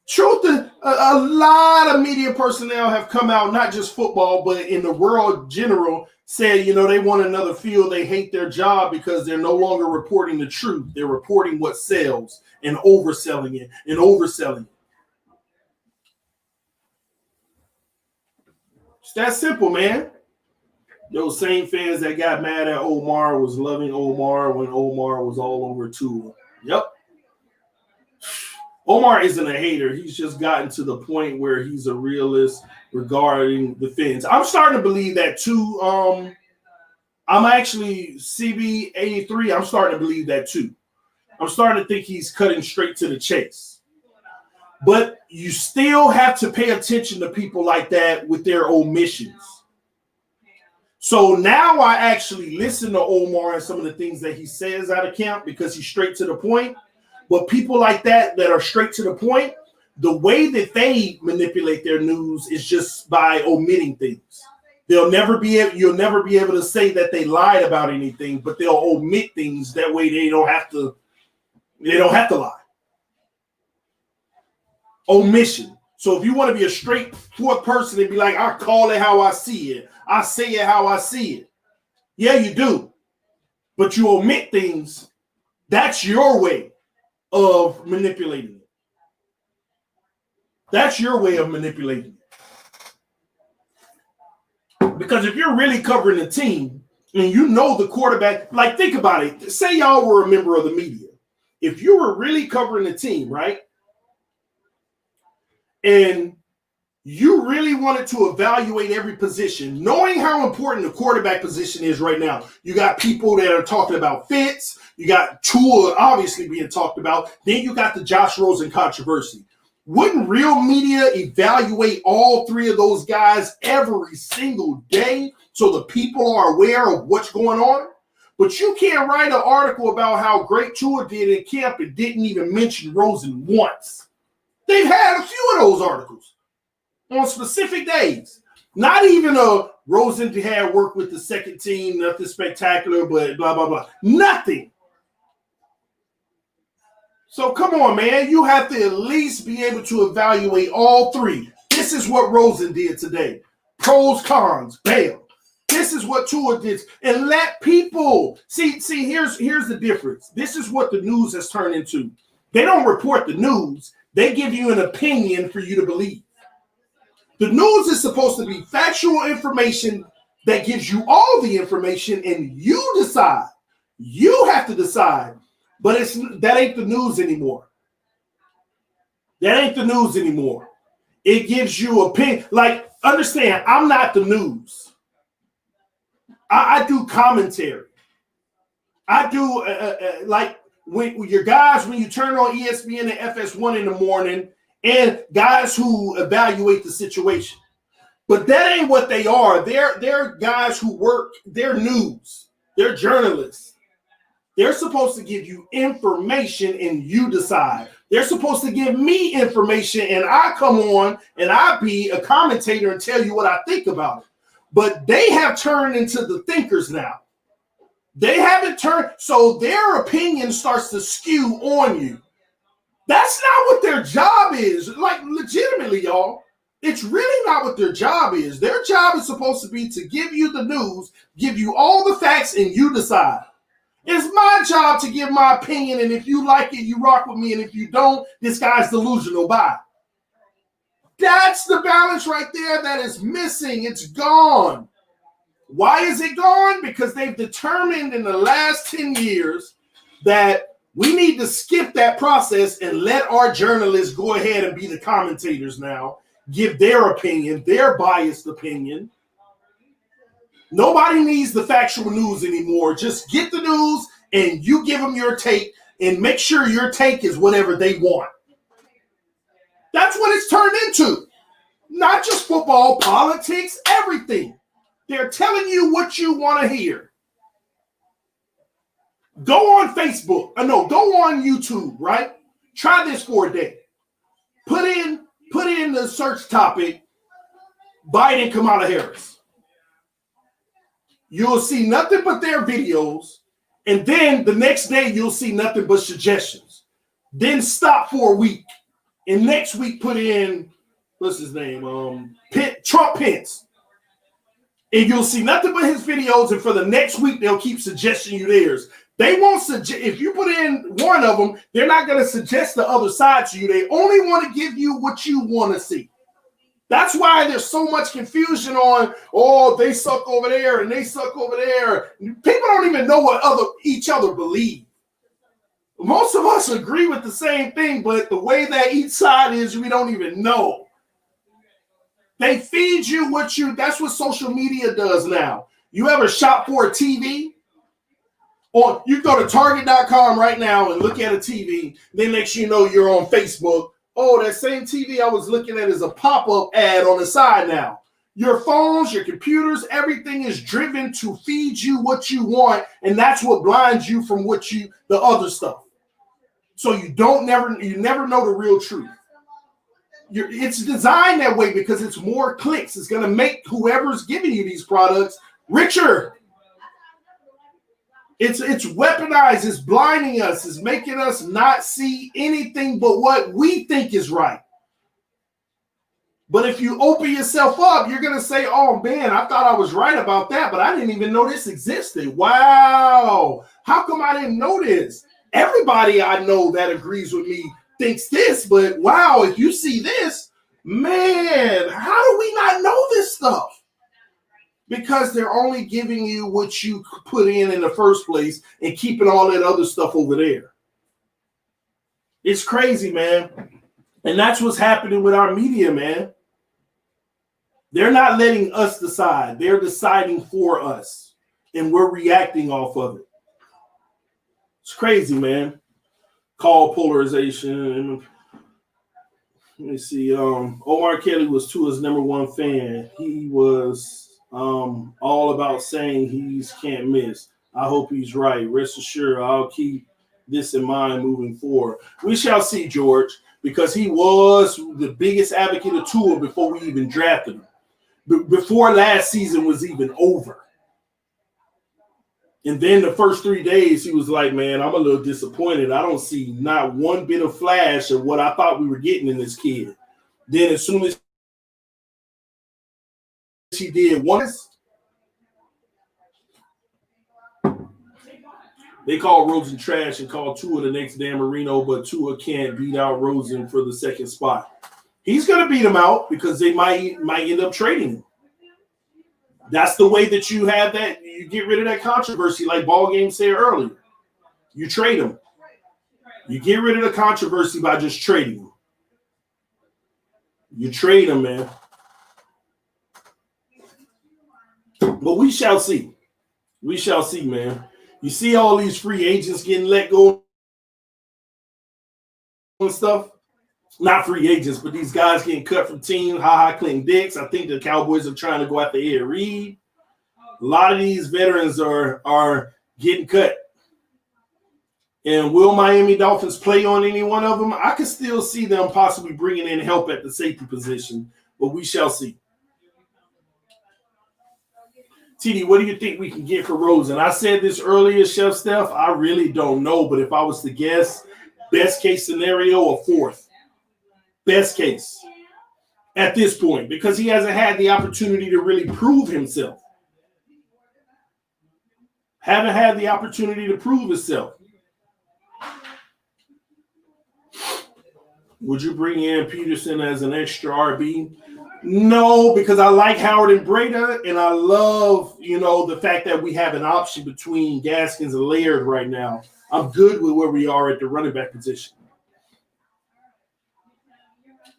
Truth, a lot of media personnel have come out, not just football, but in the world in general, said, they want another field. They hate their job because they're no longer reporting the truth. They're reporting what sells and overselling it and overselling it. It's that simple, man. Those same fans that got mad at Omar was loving Omar when Omar was all over Tua. Yep. Omar isn't a hater. He's just gotten to the point where he's a realist regarding the fans. I'm starting to believe that too. I'm actually CB83. I'm starting to believe that too. I'm starting to think he's cutting straight to the chase. But you still have to pay attention to people like that with their omissions. So now I actually listen to Omar and some of the things that he says out of camp because he's straight to the point. But people like that are straight to the point, the way that they manipulate their news is just by omitting things. You'll never be able to say that they lied about anything, but they'll omit things. That way they don't have to lie. Omission. So if you want to be a straightforward person and be like, I call it how I see it. I say it how I see it. Yeah, you do. but you omit things, that's your way of manipulating it. That's your way of manipulating it. Because if you're really covering the team and you know the quarterback, like think about it. Say y'all were a member of the media. If you were really covering the team, right? And you really wanted to evaluate every position, knowing how important the quarterback position is right now. You got people that are talking about Fitz. You got Tua obviously being talked about. Then you got the Josh Rosen controversy. Wouldn't real media evaluate all three of those guys every single day so the people are aware of what's going on? But you can't write an article about how great Tua did in camp and didn't even mention Rosen once. They've had a few of those articles on specific days. Not even a Rosen had worked with the second team, nothing spectacular, but blah, blah, blah. Nothing. So come on, man. You have to at least be able to evaluate all three. This is what Rosen did today. Pros, cons, bam. This is what Tua did. And let people see, here's the difference. This is what the news has turned into. They don't report the news. They give you an opinion for you to believe. The news is supposed to be factual information that gives you all the information and you decide. You have to decide. But that ain't the news anymore. That ain't the news anymore. It gives you opinion. Like, understand, I'm not the news. I do commentary. I do, like, when your guys, when you turn on ESPN and FS1 in the morning, and guys who evaluate the situation. But that ain't what they are. They're guys who work, they're news. They're journalists. They're supposed to give you information and you decide. They're supposed to give me information and I come on and I be a commentator and tell you what I think about it. But they have turned into the thinkers now. They haven't turned, so their opinion starts to skew on you. That's not what their job is. Like, legitimately, y'all, it's really not what their job is. Their job is supposed to be to give you the news, give you all the facts, and you decide. It's my job to give my opinion, and if you like it, you rock with me, and if you don't, this guy's delusional. Bye. That's the balance right there that is missing. It's gone. Why is it gone? Because they've determined in the last 10 years that we need to skip that process and let our journalists go ahead and be the commentators now, give their opinion, their biased opinion. Nobody needs the factual news anymore. Just get the news and you give them your take and make sure your take is whatever they want. That's what it's turned into. Not just football, politics, everything. They're telling you what you want to hear. Go on Facebook. Go on YouTube, right? Try this for a day. Put in the search topic, Biden, Kamala Harris. You'll see nothing but their videos. And then the next day, you'll see nothing but suggestions. Then stop for a week. And next week, put in, what's his name? Trump Pence. And you'll see nothing but his videos. And for the next week, they'll keep suggesting you theirs. They won't suggest, if you put in one of them, they're not going to suggest the other side to you. They only want to give you what you want to see. That's why there's so much confusion on, oh, they suck over there and they suck over there. People don't even know what each other believe. Most of us agree with the same thing, but the way that each side is, we don't even know. They feed you that's what social media does now. You ever shop for a TV? Or you go to Target.com right now and look at a TV. Then next you know you're on Facebook. Oh, that same TV I was looking at is a pop-up ad on the side now. Your phones, your computers, everything is driven to feed you what you want, and that's what blinds you from the other stuff. So you never know the real truth. It's designed that way because it's more clicks. It's going to make whoever's giving you these products richer. It's weaponized. It's blinding us. It's making us not see anything but what we think is right. But if you open yourself up, you're going to say, oh, man, I thought I was right about that, but I didn't even know this existed. Wow. How come I didn't know this? Everybody I know that agrees with me thinks this, but wow, if you see this, man, how do we not know this stuff? Because they're only giving you what you put in the first place and keeping all that other stuff over there. It's crazy, man. And that's what's happening with our media, man. They're not letting us decide. They're deciding for us, and we're reacting off of it. It's crazy, man. Call polarization. Let me see. Omar Kelly was Tua's #1 fan. He was all about saying he's can't miss. I hope he's right. Rest assured, I'll keep this in mind moving forward. We shall see, George, because he was the biggest advocate of Tua before we even drafted him. Before last season was even over. And then the first 3 days, he was like, man, I'm a little disappointed. I don't see not one bit of flash of what I thought we were getting in this kid. Then as soon as he did once, they called Rosen trash and called Tua the next Dan Marino, but Tua can't beat out Rosen for the second spot. He's going to beat him out because they might end up trading him. That's the way that you have that. You get rid of that controversy, like Ball Game said earlier. You trade him. You get rid of the controversy by just trading him. You trade him, man. But we shall see. We shall see, man. You see all these free agents getting let go and stuff. Not free agents, but these guys getting cut from teams. Clinton Dix. I think the Cowboys are trying to go after Ed Reed. A lot of these veterans are getting cut. And will Miami Dolphins play on any one of them? I could still see them possibly bringing in help at the safety position, but we shall see. TD, what do you think we can get for Rosen? I said this earlier, Chef Steph. I really don't know, but if I was to guess, best case scenario, a fourth. Best case at this point, because he hasn't had the opportunity to really prove himself. Haven't had the opportunity to prove himself. Would you bring in Peterson as an extra RB? No, because I like Howard and Breda, and I love, the fact that we have an option between Gaskins and Laird right now. I'm good with where we are at the running back position.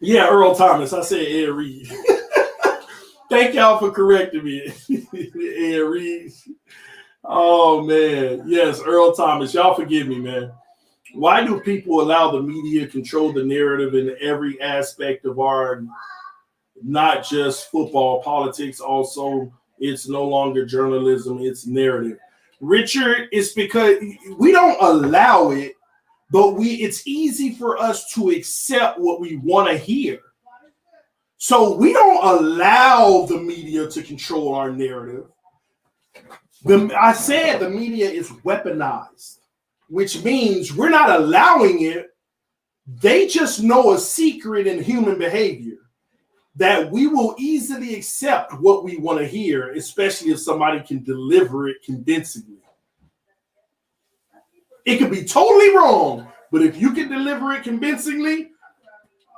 Yeah, Earl Thomas. I said Ed Reed. Thank y'all for correcting me. Ed Reed. Oh, man. Yes, Earl Thomas. Y'all forgive me, man. Why do people allow the media control the narrative in every aspect of our, not just football, politics also? It's no longer journalism, it's narrative. Richard, it's because we don't allow it, but it's easy for us to accept what we want to hear. So we don't allow the media to control our narrative. I said the media is weaponized, which means we're not allowing it. They just know a secret in human behavior that we will easily accept what we want to hear, especially if somebody can deliver it convincingly. It could be totally wrong, but if you can deliver it convincingly,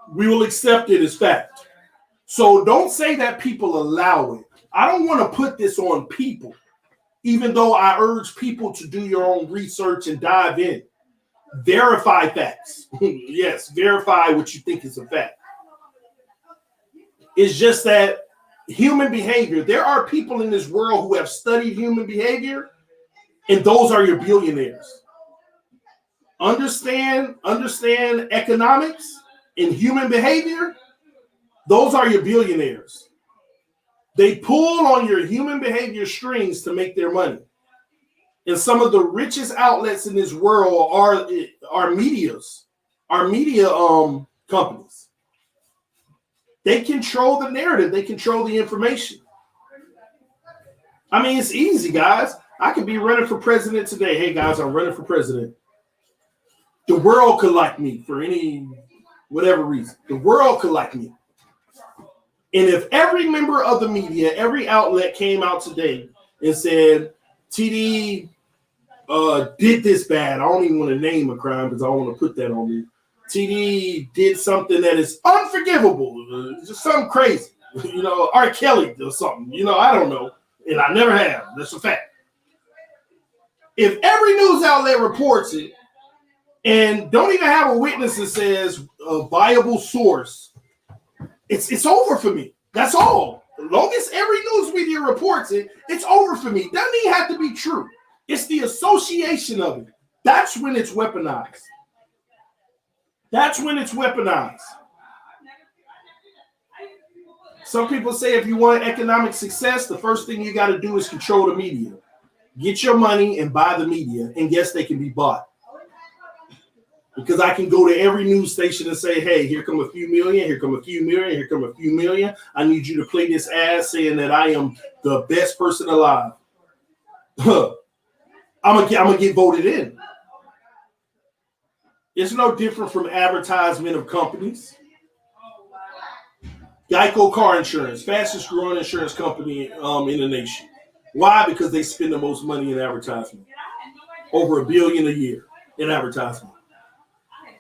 we will accept it as fact. So don't say that people allow it. I don't want to put this on people, even though I urge people to do your own research and dive in. Verify facts. Yes, verify what you think is a fact. It's just that human behavior, there are people in this world who have studied human behavior, and those are your billionaires. Understand economics and human behavior, those are your billionaires. They pull on your human behavior strings to make their money. And some of the richest outlets in this world are media companies. They control the narrative. They control the information. I mean, it's easy, guys. I could be running for president today. Hey, guys, I'm running for president. The world could like me for any whatever reason. The world could like me. And if every member of the media, every outlet came out today and said, TD did this bad. I don't even want to name a crime because I don't want to put that on me. TD did something that is unforgivable, just something crazy. R. Kelly or something. I don't know. And I never have. That's a fact. If every news outlet reports it and don't even have a witness that says a viable source, it's over for me. That's all. As long as every news media reports it, it's over for me. Doesn't even have to be true. It's the association of it. That's when it's weaponized. That's when it's weaponized. Some people say if you want economic success, the first thing you got to do is control the media. Get your money and buy the media, and yes, they can be bought. Because I can go to every news station and say, hey, here come a few million, here come a few million, here come a few million. I need you to play this ad saying that I am the best person alive. I'm gonna get voted in. It's no different from advertisement of companies. Geico Car Insurance, fastest growing insurance company in the nation. Why? Because they spend the most money in advertisement. Over $1 billion a year in advertisement.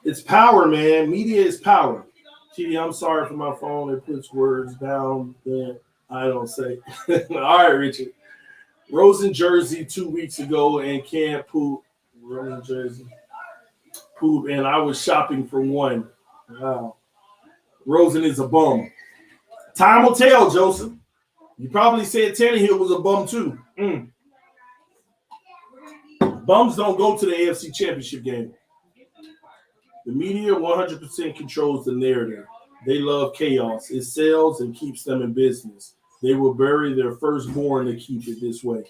It's power, man. Media is power. TD, I'm sorry for my phone. It puts words down that I don't say. All right, Richard. Rosen jersey 2 weeks ago and can't poop. Rosen jersey. Poop, and I was shopping for one. Wow. Rosen is a bum. Time will tell, Joseph. You probably said Tannehill was a bum too. Bums don't go to the AFC Championship game. The media 100% controls the narrative. They love chaos. It sells and keeps them in business. They will bury their firstborn to keep it this way.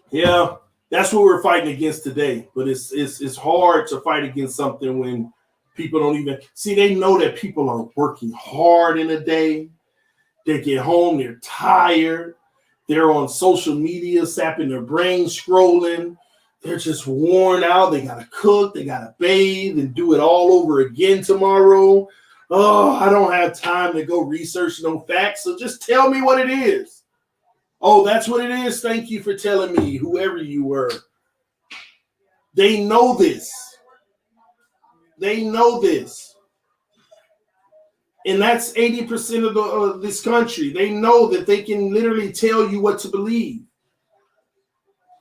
Yeah, that's what we're fighting against today. But it's hard to fight against something when people don't even see. They know that people are working hard in a day. They get home, they're tired. They're on social media, sapping their brain, scrolling. They're just worn out. They got to cook. They got to bathe and do it all over again tomorrow. Oh, I don't have time to go research no facts. So just tell me what it is. Oh, that's what it is. Thank you for telling me, whoever you were. They know this. They know this. And that's 80% of this country. They know that they can literally tell you what to believe.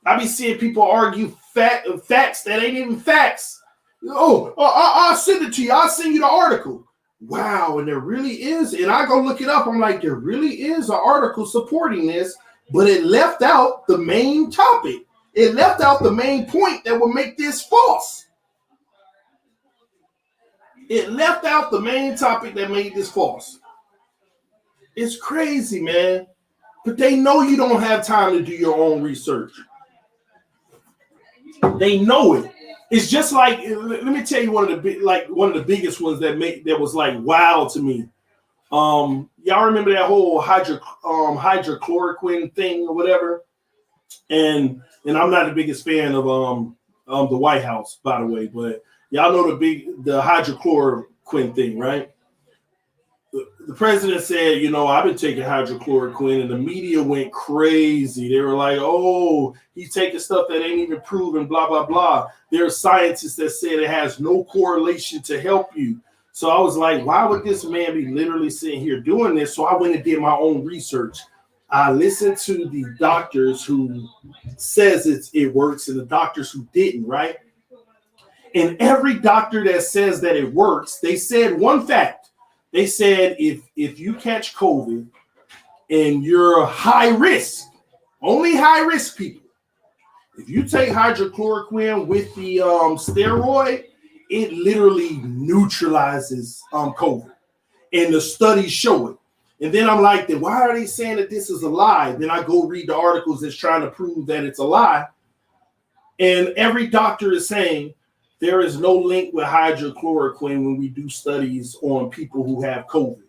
I be seeing people argue facts that ain't even facts. I'll send it to you. I'll send you the article. Wow, and there really is. And I go look it up. I'm like, there really is an article supporting this, but it left out the main topic. It left out the main point that would make this false. It left out the main topic that made this false. It's crazy, man. But they know you don't have time to do your own research. They know it. It's just like, let me tell you one of the biggest ones that was like wow to me. Y'all remember that whole hydrochloroquine thing or whatever? And I'm not the biggest fan of the White House, by the way, but y'all know the hydrochloroquine thing, right? The president said, I've been taking hydrochloroquine, and the media went crazy. They were like, oh, he's taking stuff that ain't even proven, blah, blah, blah. There are scientists that said it has no correlation to help you. So I was like, why would this man be literally sitting here doing this? So I went and did my own research. I listened to the doctors who says it works and the doctors who didn't, right? And every doctor that says that it works, they said one fact. They said if you catch COVID and you're high risk, only high risk people, if you take hydrochloroquine with the steroid, it literally neutralizes COVID. And the studies show it. And then I'm like, then why are they saying that this is a lie? Then I go read the articles that's trying to prove that it's a lie. And every doctor is saying, there is no link with hydrochloroquine when we do studies on people who have COVID.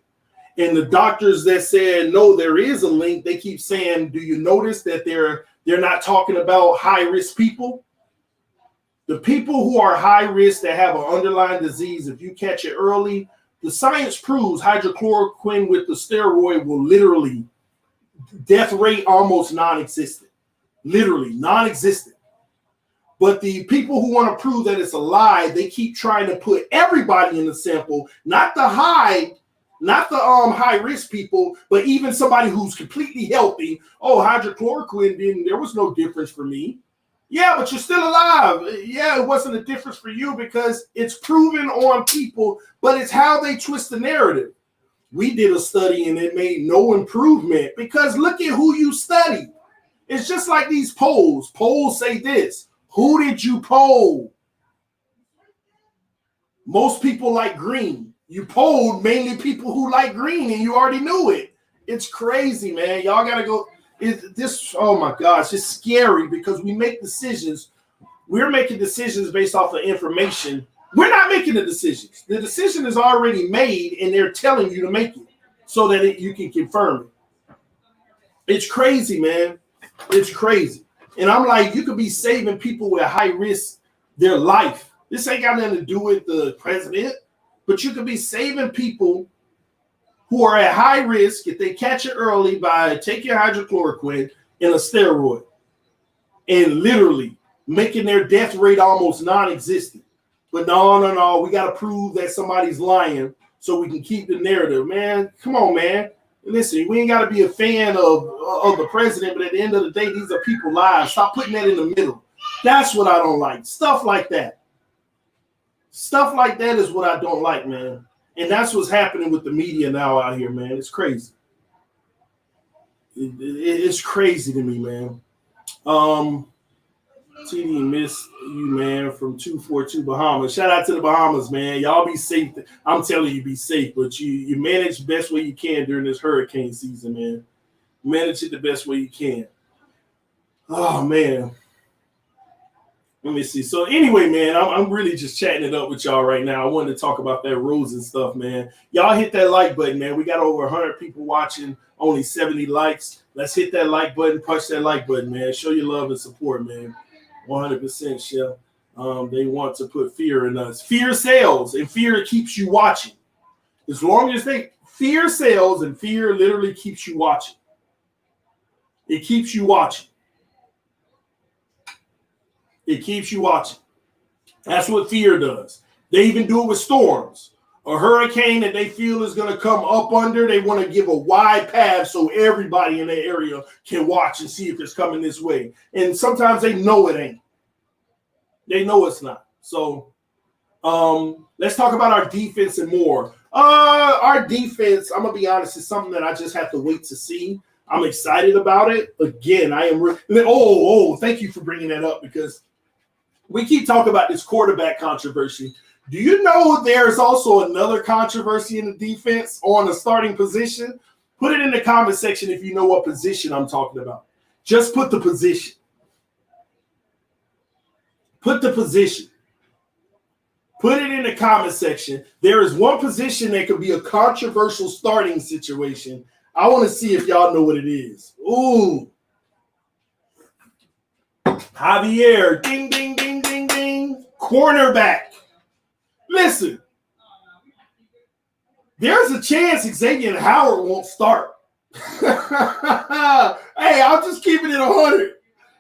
And the doctors that said, no, there is a link, they keep saying, do you notice that they're not talking about high-risk people? The people who are high risk that have an underlying disease, if you catch it early, The science proves hydrochloroquine with the steroid will literally death rate almost non-existent. Literally non-existent. But the people who want to prove that it's a lie, they keep trying to put everybody in the sample, not the high risk people, but even somebody who's completely healthy. Oh, hydrochloroquine there was no difference for me. Yeah, but you're still alive. Yeah, it wasn't a difference for you because it's proven on people, but it's how they twist the narrative. We did a study and it made no improvement because look at who you study. It's just like these polls. Polls say this. Who did you poll? Most people like green. You polled mainly people who like green and you already knew it. It's crazy, man. Y'all got to go. Oh my gosh, it's scary because we make decisions. We're making decisions based off of information. We're not making the decisions. The decision is already made and they're telling you to make it so that you can confirm it. It's crazy, man. It's crazy. And I'm like, you could be saving people with high risk their life. This ain't got nothing to do with the president, but you could be saving people who are at high risk if they catch it early by taking hydrochloroquine and a steroid and literally making their death rate almost non-existent. But no, we got to prove that somebody's lying so we can keep the narrative. Man, come on, man. Listen, we ain't got to be a fan of the president, but at the end of the day, these are people's lives. Stop putting that in the middle. That's what I don't like. Stuff like that. Stuff like that is what I don't like, man. And that's what's happening with the media now out here, man. It's crazy. It's crazy to me, man. TD missed you, man, from 242 Bahamas. Shout out to the Bahamas, man. Y'all be safe. I'm telling you, be safe. But you manage the best way you can during this hurricane season, man. Manage it the best way you can. Oh, man. Let me see. So anyway, man, I'm really just chatting it up with y'all right now. I wanted to talk about that Rosen stuff, man. Y'all hit that like button, man. We got over 100 people watching, only 70 likes. Let's hit that like button, punch that like button, man. Show your love and support, man. 100%, Shell. They want to put fear in us. Fear sells, and fear keeps you watching. As long as fear sells, and fear literally keeps you watching. It keeps you watching. It keeps you watching. That's what fear does. They even do it with storms. A hurricane that they feel is going to come up under, they want to give a wide path so everybody in the area can watch and see if it's coming this way. And sometimes they know it ain't. They know it's not. So let's talk about our defense and more. Our defense, I'm going to be honest, is something that I just have to wait to see. I'm excited about it. Again, I am. Thank you for bringing that up because we keep talking about this quarterback controversy. Do you know there's also another controversy in the defense on the starting position? Put it in the comment section if you know what position I'm talking about. Just put the position. Put the position. Put it in the comment section. There is one position that could be a controversial starting situation. I want to see if y'all know what it is. Ooh. Javier. Ding, ding, ding, ding, ding. Cornerback. Listen. There's a chance Xavier Howard won't start. Hey, I'm just keeping it 100.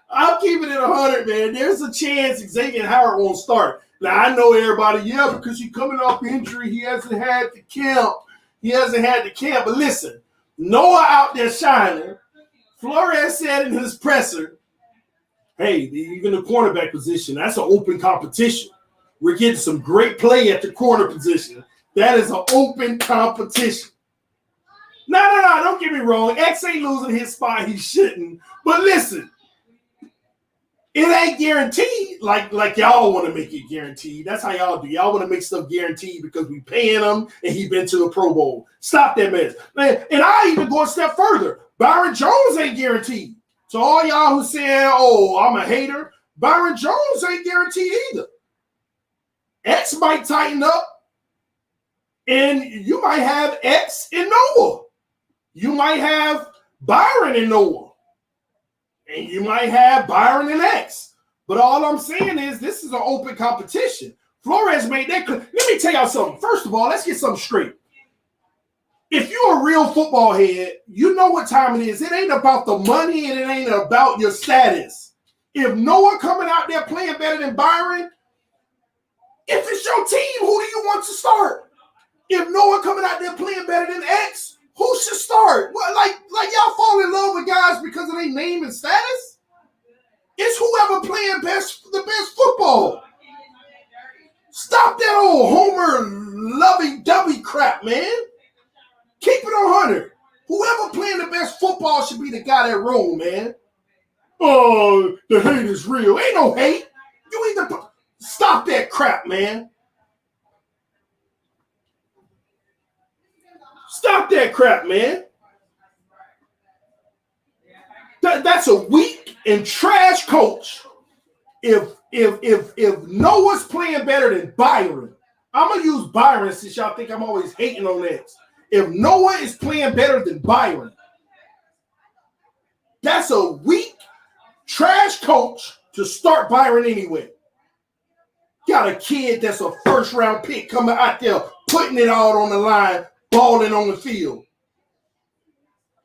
I'm keeping it 100, man. There's a chance Xavier Howard won't start. Now, I know everybody, because he's coming off injury. He hasn't had the camp. But listen. Noah out there shining. Flores said in his presser, hey, even the cornerback position, that's an open competition. We're getting some great play at the corner position. That is an open competition. No, don't get me wrong. X ain't losing his spot. He shouldn't. But listen, it ain't guaranteed like y'all want to make it guaranteed. That's how y'all do. Y'all want to make stuff guaranteed because we paying him and he been to the Pro Bowl. Stop that mess. Man, and I even go a step further. Byron Jones ain't guaranteed. So all y'all who saying, oh, I'm a hater, Byron Jones ain't guaranteed either. X might tighten up and you might have X and Noah. You might have Byron and Noah. And you might have Byron and X. But all I'm saying is this is an open competition. Flores made that clear. Let me tell y'all something. First of all, let's get something straight. If you're a real football head, you know what time it is. It ain't about the money and it ain't about your status. If Noah coming out there playing better than Byron, if it's your team, who do you want to start? If Noah coming out there playing better than X, who should start? What, like y'all fall in love with guys because of their name and status? It's whoever playing the best football. Stop that old Homer lovey-dovey crap, man. Keep it on 100. Whoever playing the best football should be the guy that roll, man. Oh, the hate is real. Ain't no hate. You either stop that crap, man. Stop that crap, man. That's a weak and trash coach. If Noah's playing better than Byron, I'm gonna use Byron since y'all think I'm always hating on that. If Noah is playing better than Byron, that's a weak, trash coach to start Byron anyway. Got a kid that's a first-round pick coming out there, putting it all on the line, balling on the field.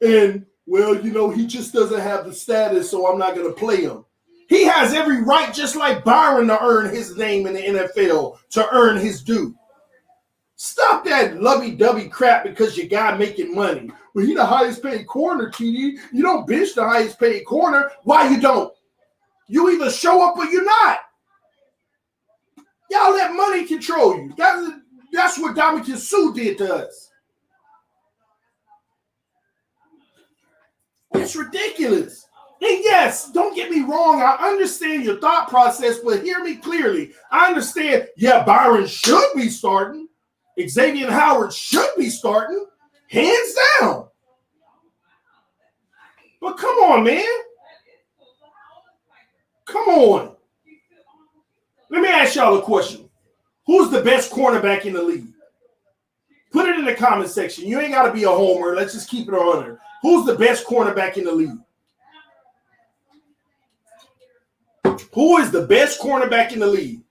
And, well, you know, he just doesn't have the status, so I'm not going to play him. He has every right, just like Byron, to earn his name in the NFL, to earn his due. Stop that lovey-dovey crap because your guy making money. Well, he the highest paid corner, TD. You don't bench the highest paid corner. Why you don't? You either show up or you're not. Y'all let money control you. That's what Dominican Sue did to us. It's ridiculous. And yes, don't get me wrong. I understand your thought process, but hear me clearly. I understand, yeah, Byron should be starting. Xavier Howard should be starting, hands down. But come on, man. Come on. Let me ask y'all a question. Who's the best cornerback in the league? Put it in the comment section. You ain't got to be a homer. Let's just keep it on there. Who's the best cornerback in the league? Who is the best cornerback in the league?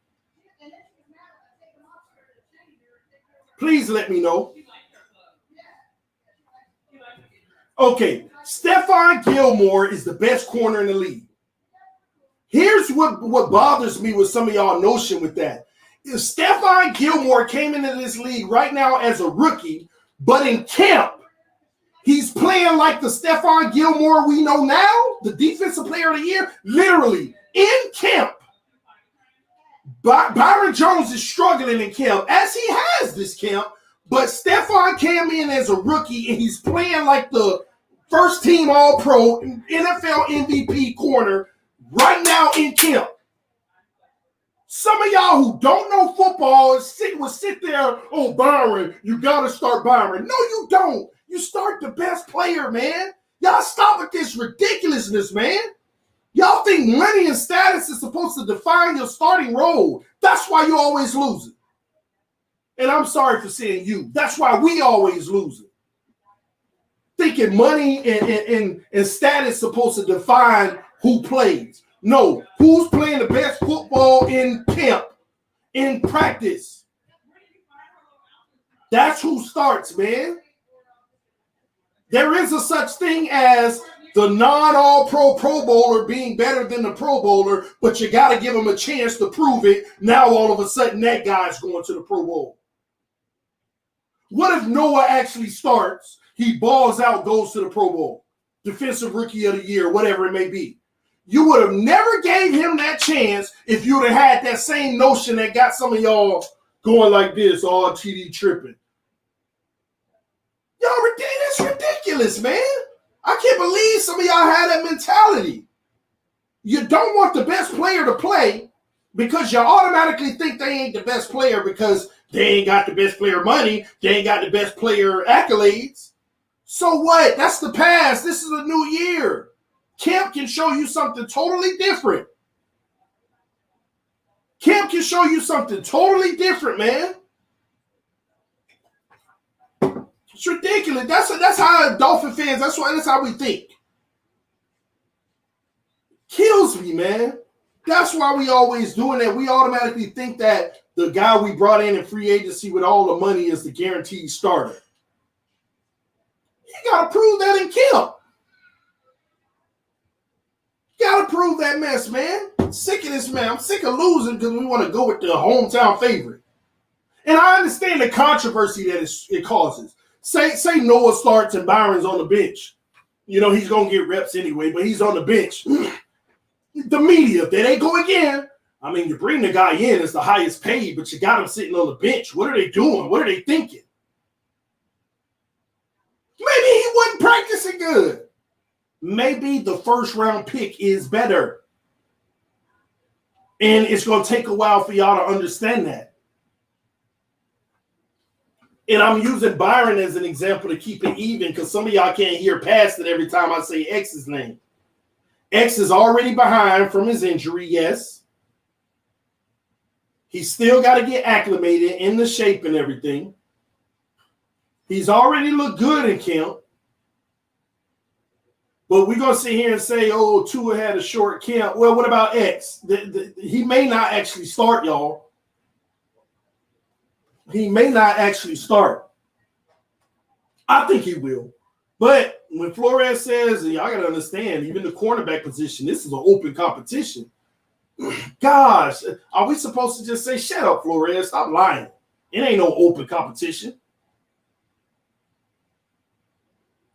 Please let me know. Okay, Stephon Gilmore is the best corner in the league. Here's what bothers me with some of y'all notion with that. If Stephon Gilmore came into this league right now as a rookie, but in camp, he's playing like the Stephon Gilmore we know now, the defensive player of the year, literally in camp. Byron Jones is struggling in camp, as he has this camp, but Stephon came in as a rookie, and he's playing like the first-team All-Pro, NFL MVP corner right now in camp. Some of y'all who don't know football will sit there, oh, Byron, you got to start Byron. No, you don't. You start the best player, man. Y'all stop with this ridiculousness, man. Y'all think money and status is supposed to define your starting role. That's why you always lose it. And I'm sorry for saying you. That's why we always lose it. Thinking money and status supposed to define who plays. No, who's playing the best football in camp, in practice. That's who starts, man. There is a such thing as the non-all-pro Pro Bowler being better than the Pro Bowler, but you got to give him a chance to prove it. Now, all of a sudden, that guy's going to the Pro Bowl. What if Noah actually starts, he balls out, goes to the Pro Bowl, Defensive Rookie of the Year, whatever it may be? You would have never gave him that chance if you would have had that same notion that got some of y'all going like this, all TD tripping. Y'all, that's ridiculous, man. I can't believe some of y'all had that mentality. You don't want the best player to play because you automatically think they ain't the best player because they ain't got the best player money. They ain't got the best player accolades. So what? That's the past. This is a new year. Camp can show you something totally different. Camp can show you something totally different, man. It's ridiculous. That's how Dolphin fans, that's how we think. Kills me, man. That's why we always doing that. We automatically think that the guy we brought in free agency with all the money is the guaranteed starter. You got to prove that in camp. You got to prove that mess, man. I'm sick of this, man. I'm sick of losing because we want to go with the hometown favorite. And I understand the controversy that it causes. Say Noah starts and Byron's on the bench. You know, he's going to get reps anyway, but he's on the bench. The media, if they go again, I mean, you bring the guy in as the highest paid, but you got him sitting on the bench. What are they doing? What are they thinking? Maybe he wasn't practicing good. Maybe the first round pick is better. And it's going to take a while for y'all to understand that. And I'm using Byron as an example to keep it even because some of y'all can't hear past it every time I say X's name. X is already behind from his injury, yes. He's still got to get acclimated in the shape and everything. He's already looked good in camp. But we're going to sit here and say, oh, Tua had a short camp. Well, what about X? He may not actually start, y'all. He may not actually start. I think he will. But when Flores says, and y'all got to understand, even the cornerback position, this is an open competition. Gosh, are we supposed to just say, shut up, Flores, stop lying. It ain't no open competition.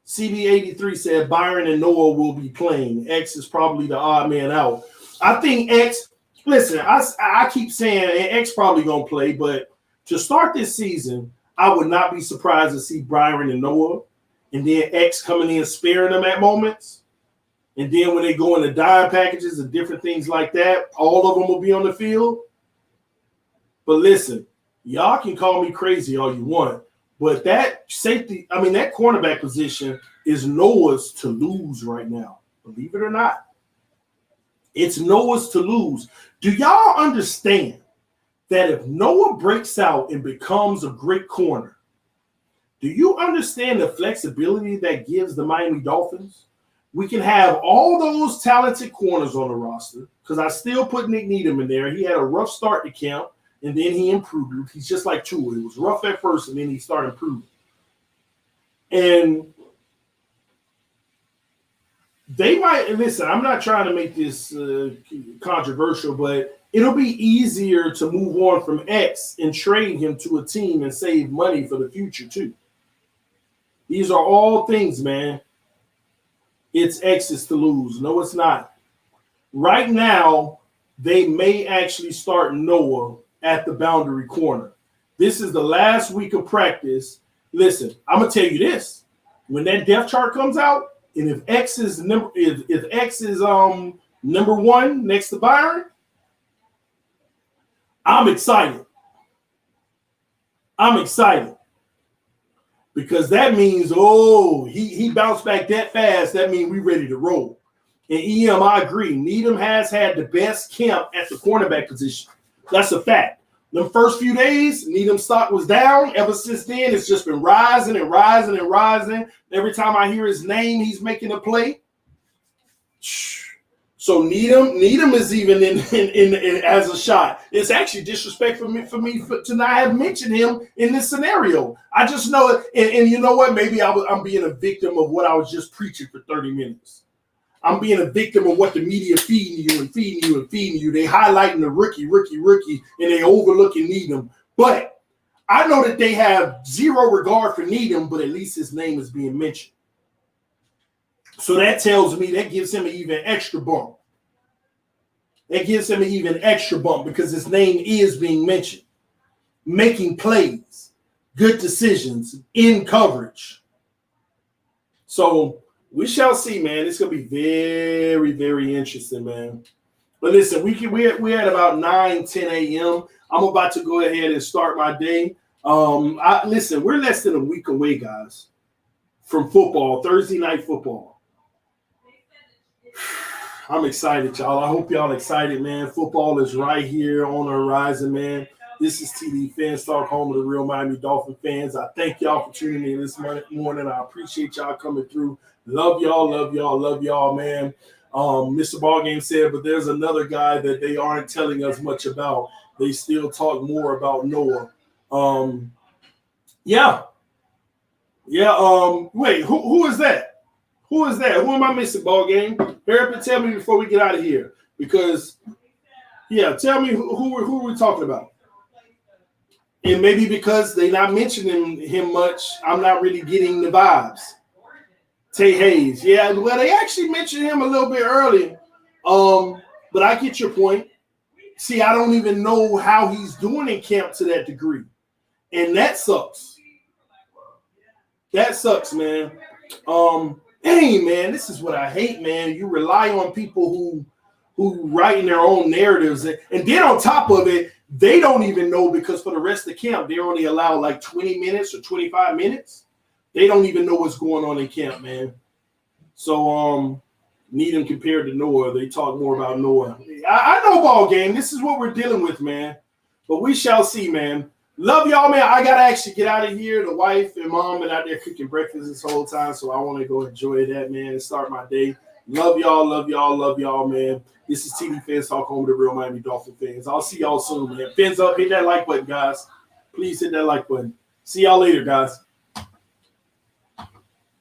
CB83 said Byron and Noah will be playing. X is probably the odd man out. I think X, listen, I keep saying X probably going to play, but to start this season, I would not be surprised to see Byron and Noah, and then X coming in sparing them at moments. And then when they go into dime packages and different things like that, all of them will be on the field. But listen, y'all can call me crazy all you want, but that safety, I mean, that cornerback position is Noah's to lose right now. Believe it or not. It's Noah's to lose. Do y'all understand that if Noah breaks out and becomes a great corner, do you understand the flexibility that gives the Miami Dolphins? We can have all those talented corners on the roster because I still put Nick Needham in there. He had a rough start to camp, and then he improved. He's just like Tua. It was rough at first, and then he started improving. And they might – listen, I'm not trying to make this controversial, but it'll be easier to move on from X and trade him to a team and save money for the future too. These are all things, man. It's X's to lose. No, it's not. Right now, they may actually start Noah at the boundary corner. This is the last week of practice. Listen, I'm gonna tell you this: when that depth chart comes out, and if X is number one next to Byron, I'm excited. I'm excited. Because that means, he bounced back that fast. That means we ready to roll. And EM, I agree. Needham has had the best camp at the cornerback position. That's a fact. The first few days, Needham's stock was down. Ever since then, it's just been rising and rising and rising. Every time I hear his name, he's making a play. So Needham is even in as a shot. It's actually disrespectful for me to not have mentioned him in this scenario. I just know it, and you know what? Maybe I'm being a victim of what I was just preaching for 30 minutes. I'm being a victim of what the media feeding you. They highlighting the rookie, and they overlooking Needham. But I know that they have zero regard for Needham, but at least his name is being mentioned. So that tells me that gives him an even extra bump. That gives him an even extra bump because his name is being mentioned. Making plays, good decisions, in coverage. So we shall see, man. It's going to be very, very interesting, man. But listen, we're at about 9-10 a.m. I'm about to go ahead and start my day. Listen, we're less than a week away, guys, from football, Thursday night football. I'm excited, y'all. I hope y'all excited, man. Football is right here on the horizon, man. This is TDPHINSTALK, home of the real Miami Dolphin fans. I thank y'all for tuning in this morning. I appreciate y'all coming through. Love y'all, man. Mr. Ballgame said, but there's another guy that they aren't telling us much about. they still talk more about Noah. Yeah. Wait, who is that? Who is that? Who am I missing, ball game? Hurry up and tell me before we get out of here. Because, tell me who are we talking about? And maybe because they're not mentioning him much, I'm not really getting the vibes. Tay Hayes. Yeah, well, they actually mentioned him a little bit early. But I get your point. See, I don't even know how he's doing in camp to that degree. And that sucks. That sucks, man. Dang, man, this is what I hate, man. You rely on people who writing their own narratives. And then on top of it, they don't even know, because for the rest of the camp, they're only allowed like 20 minutes or 25 minutes. They don't even know what's going on in camp, man. So, need him compared to Noah. They talk more about Noah. I know, ball game. This is what we're dealing with, man. But we shall see, man. Love y'all, man. I got to actually get out of here. The wife and mom been out there cooking breakfast this whole time, so I want to go enjoy that, man, and start my day. Love y'all, man. This is TD FinStalk, home of the real Miami Dolphin fans. I'll see y'all soon, man. Fins up. Hit that like button, guys. Please hit that like button. See y'all later, guys.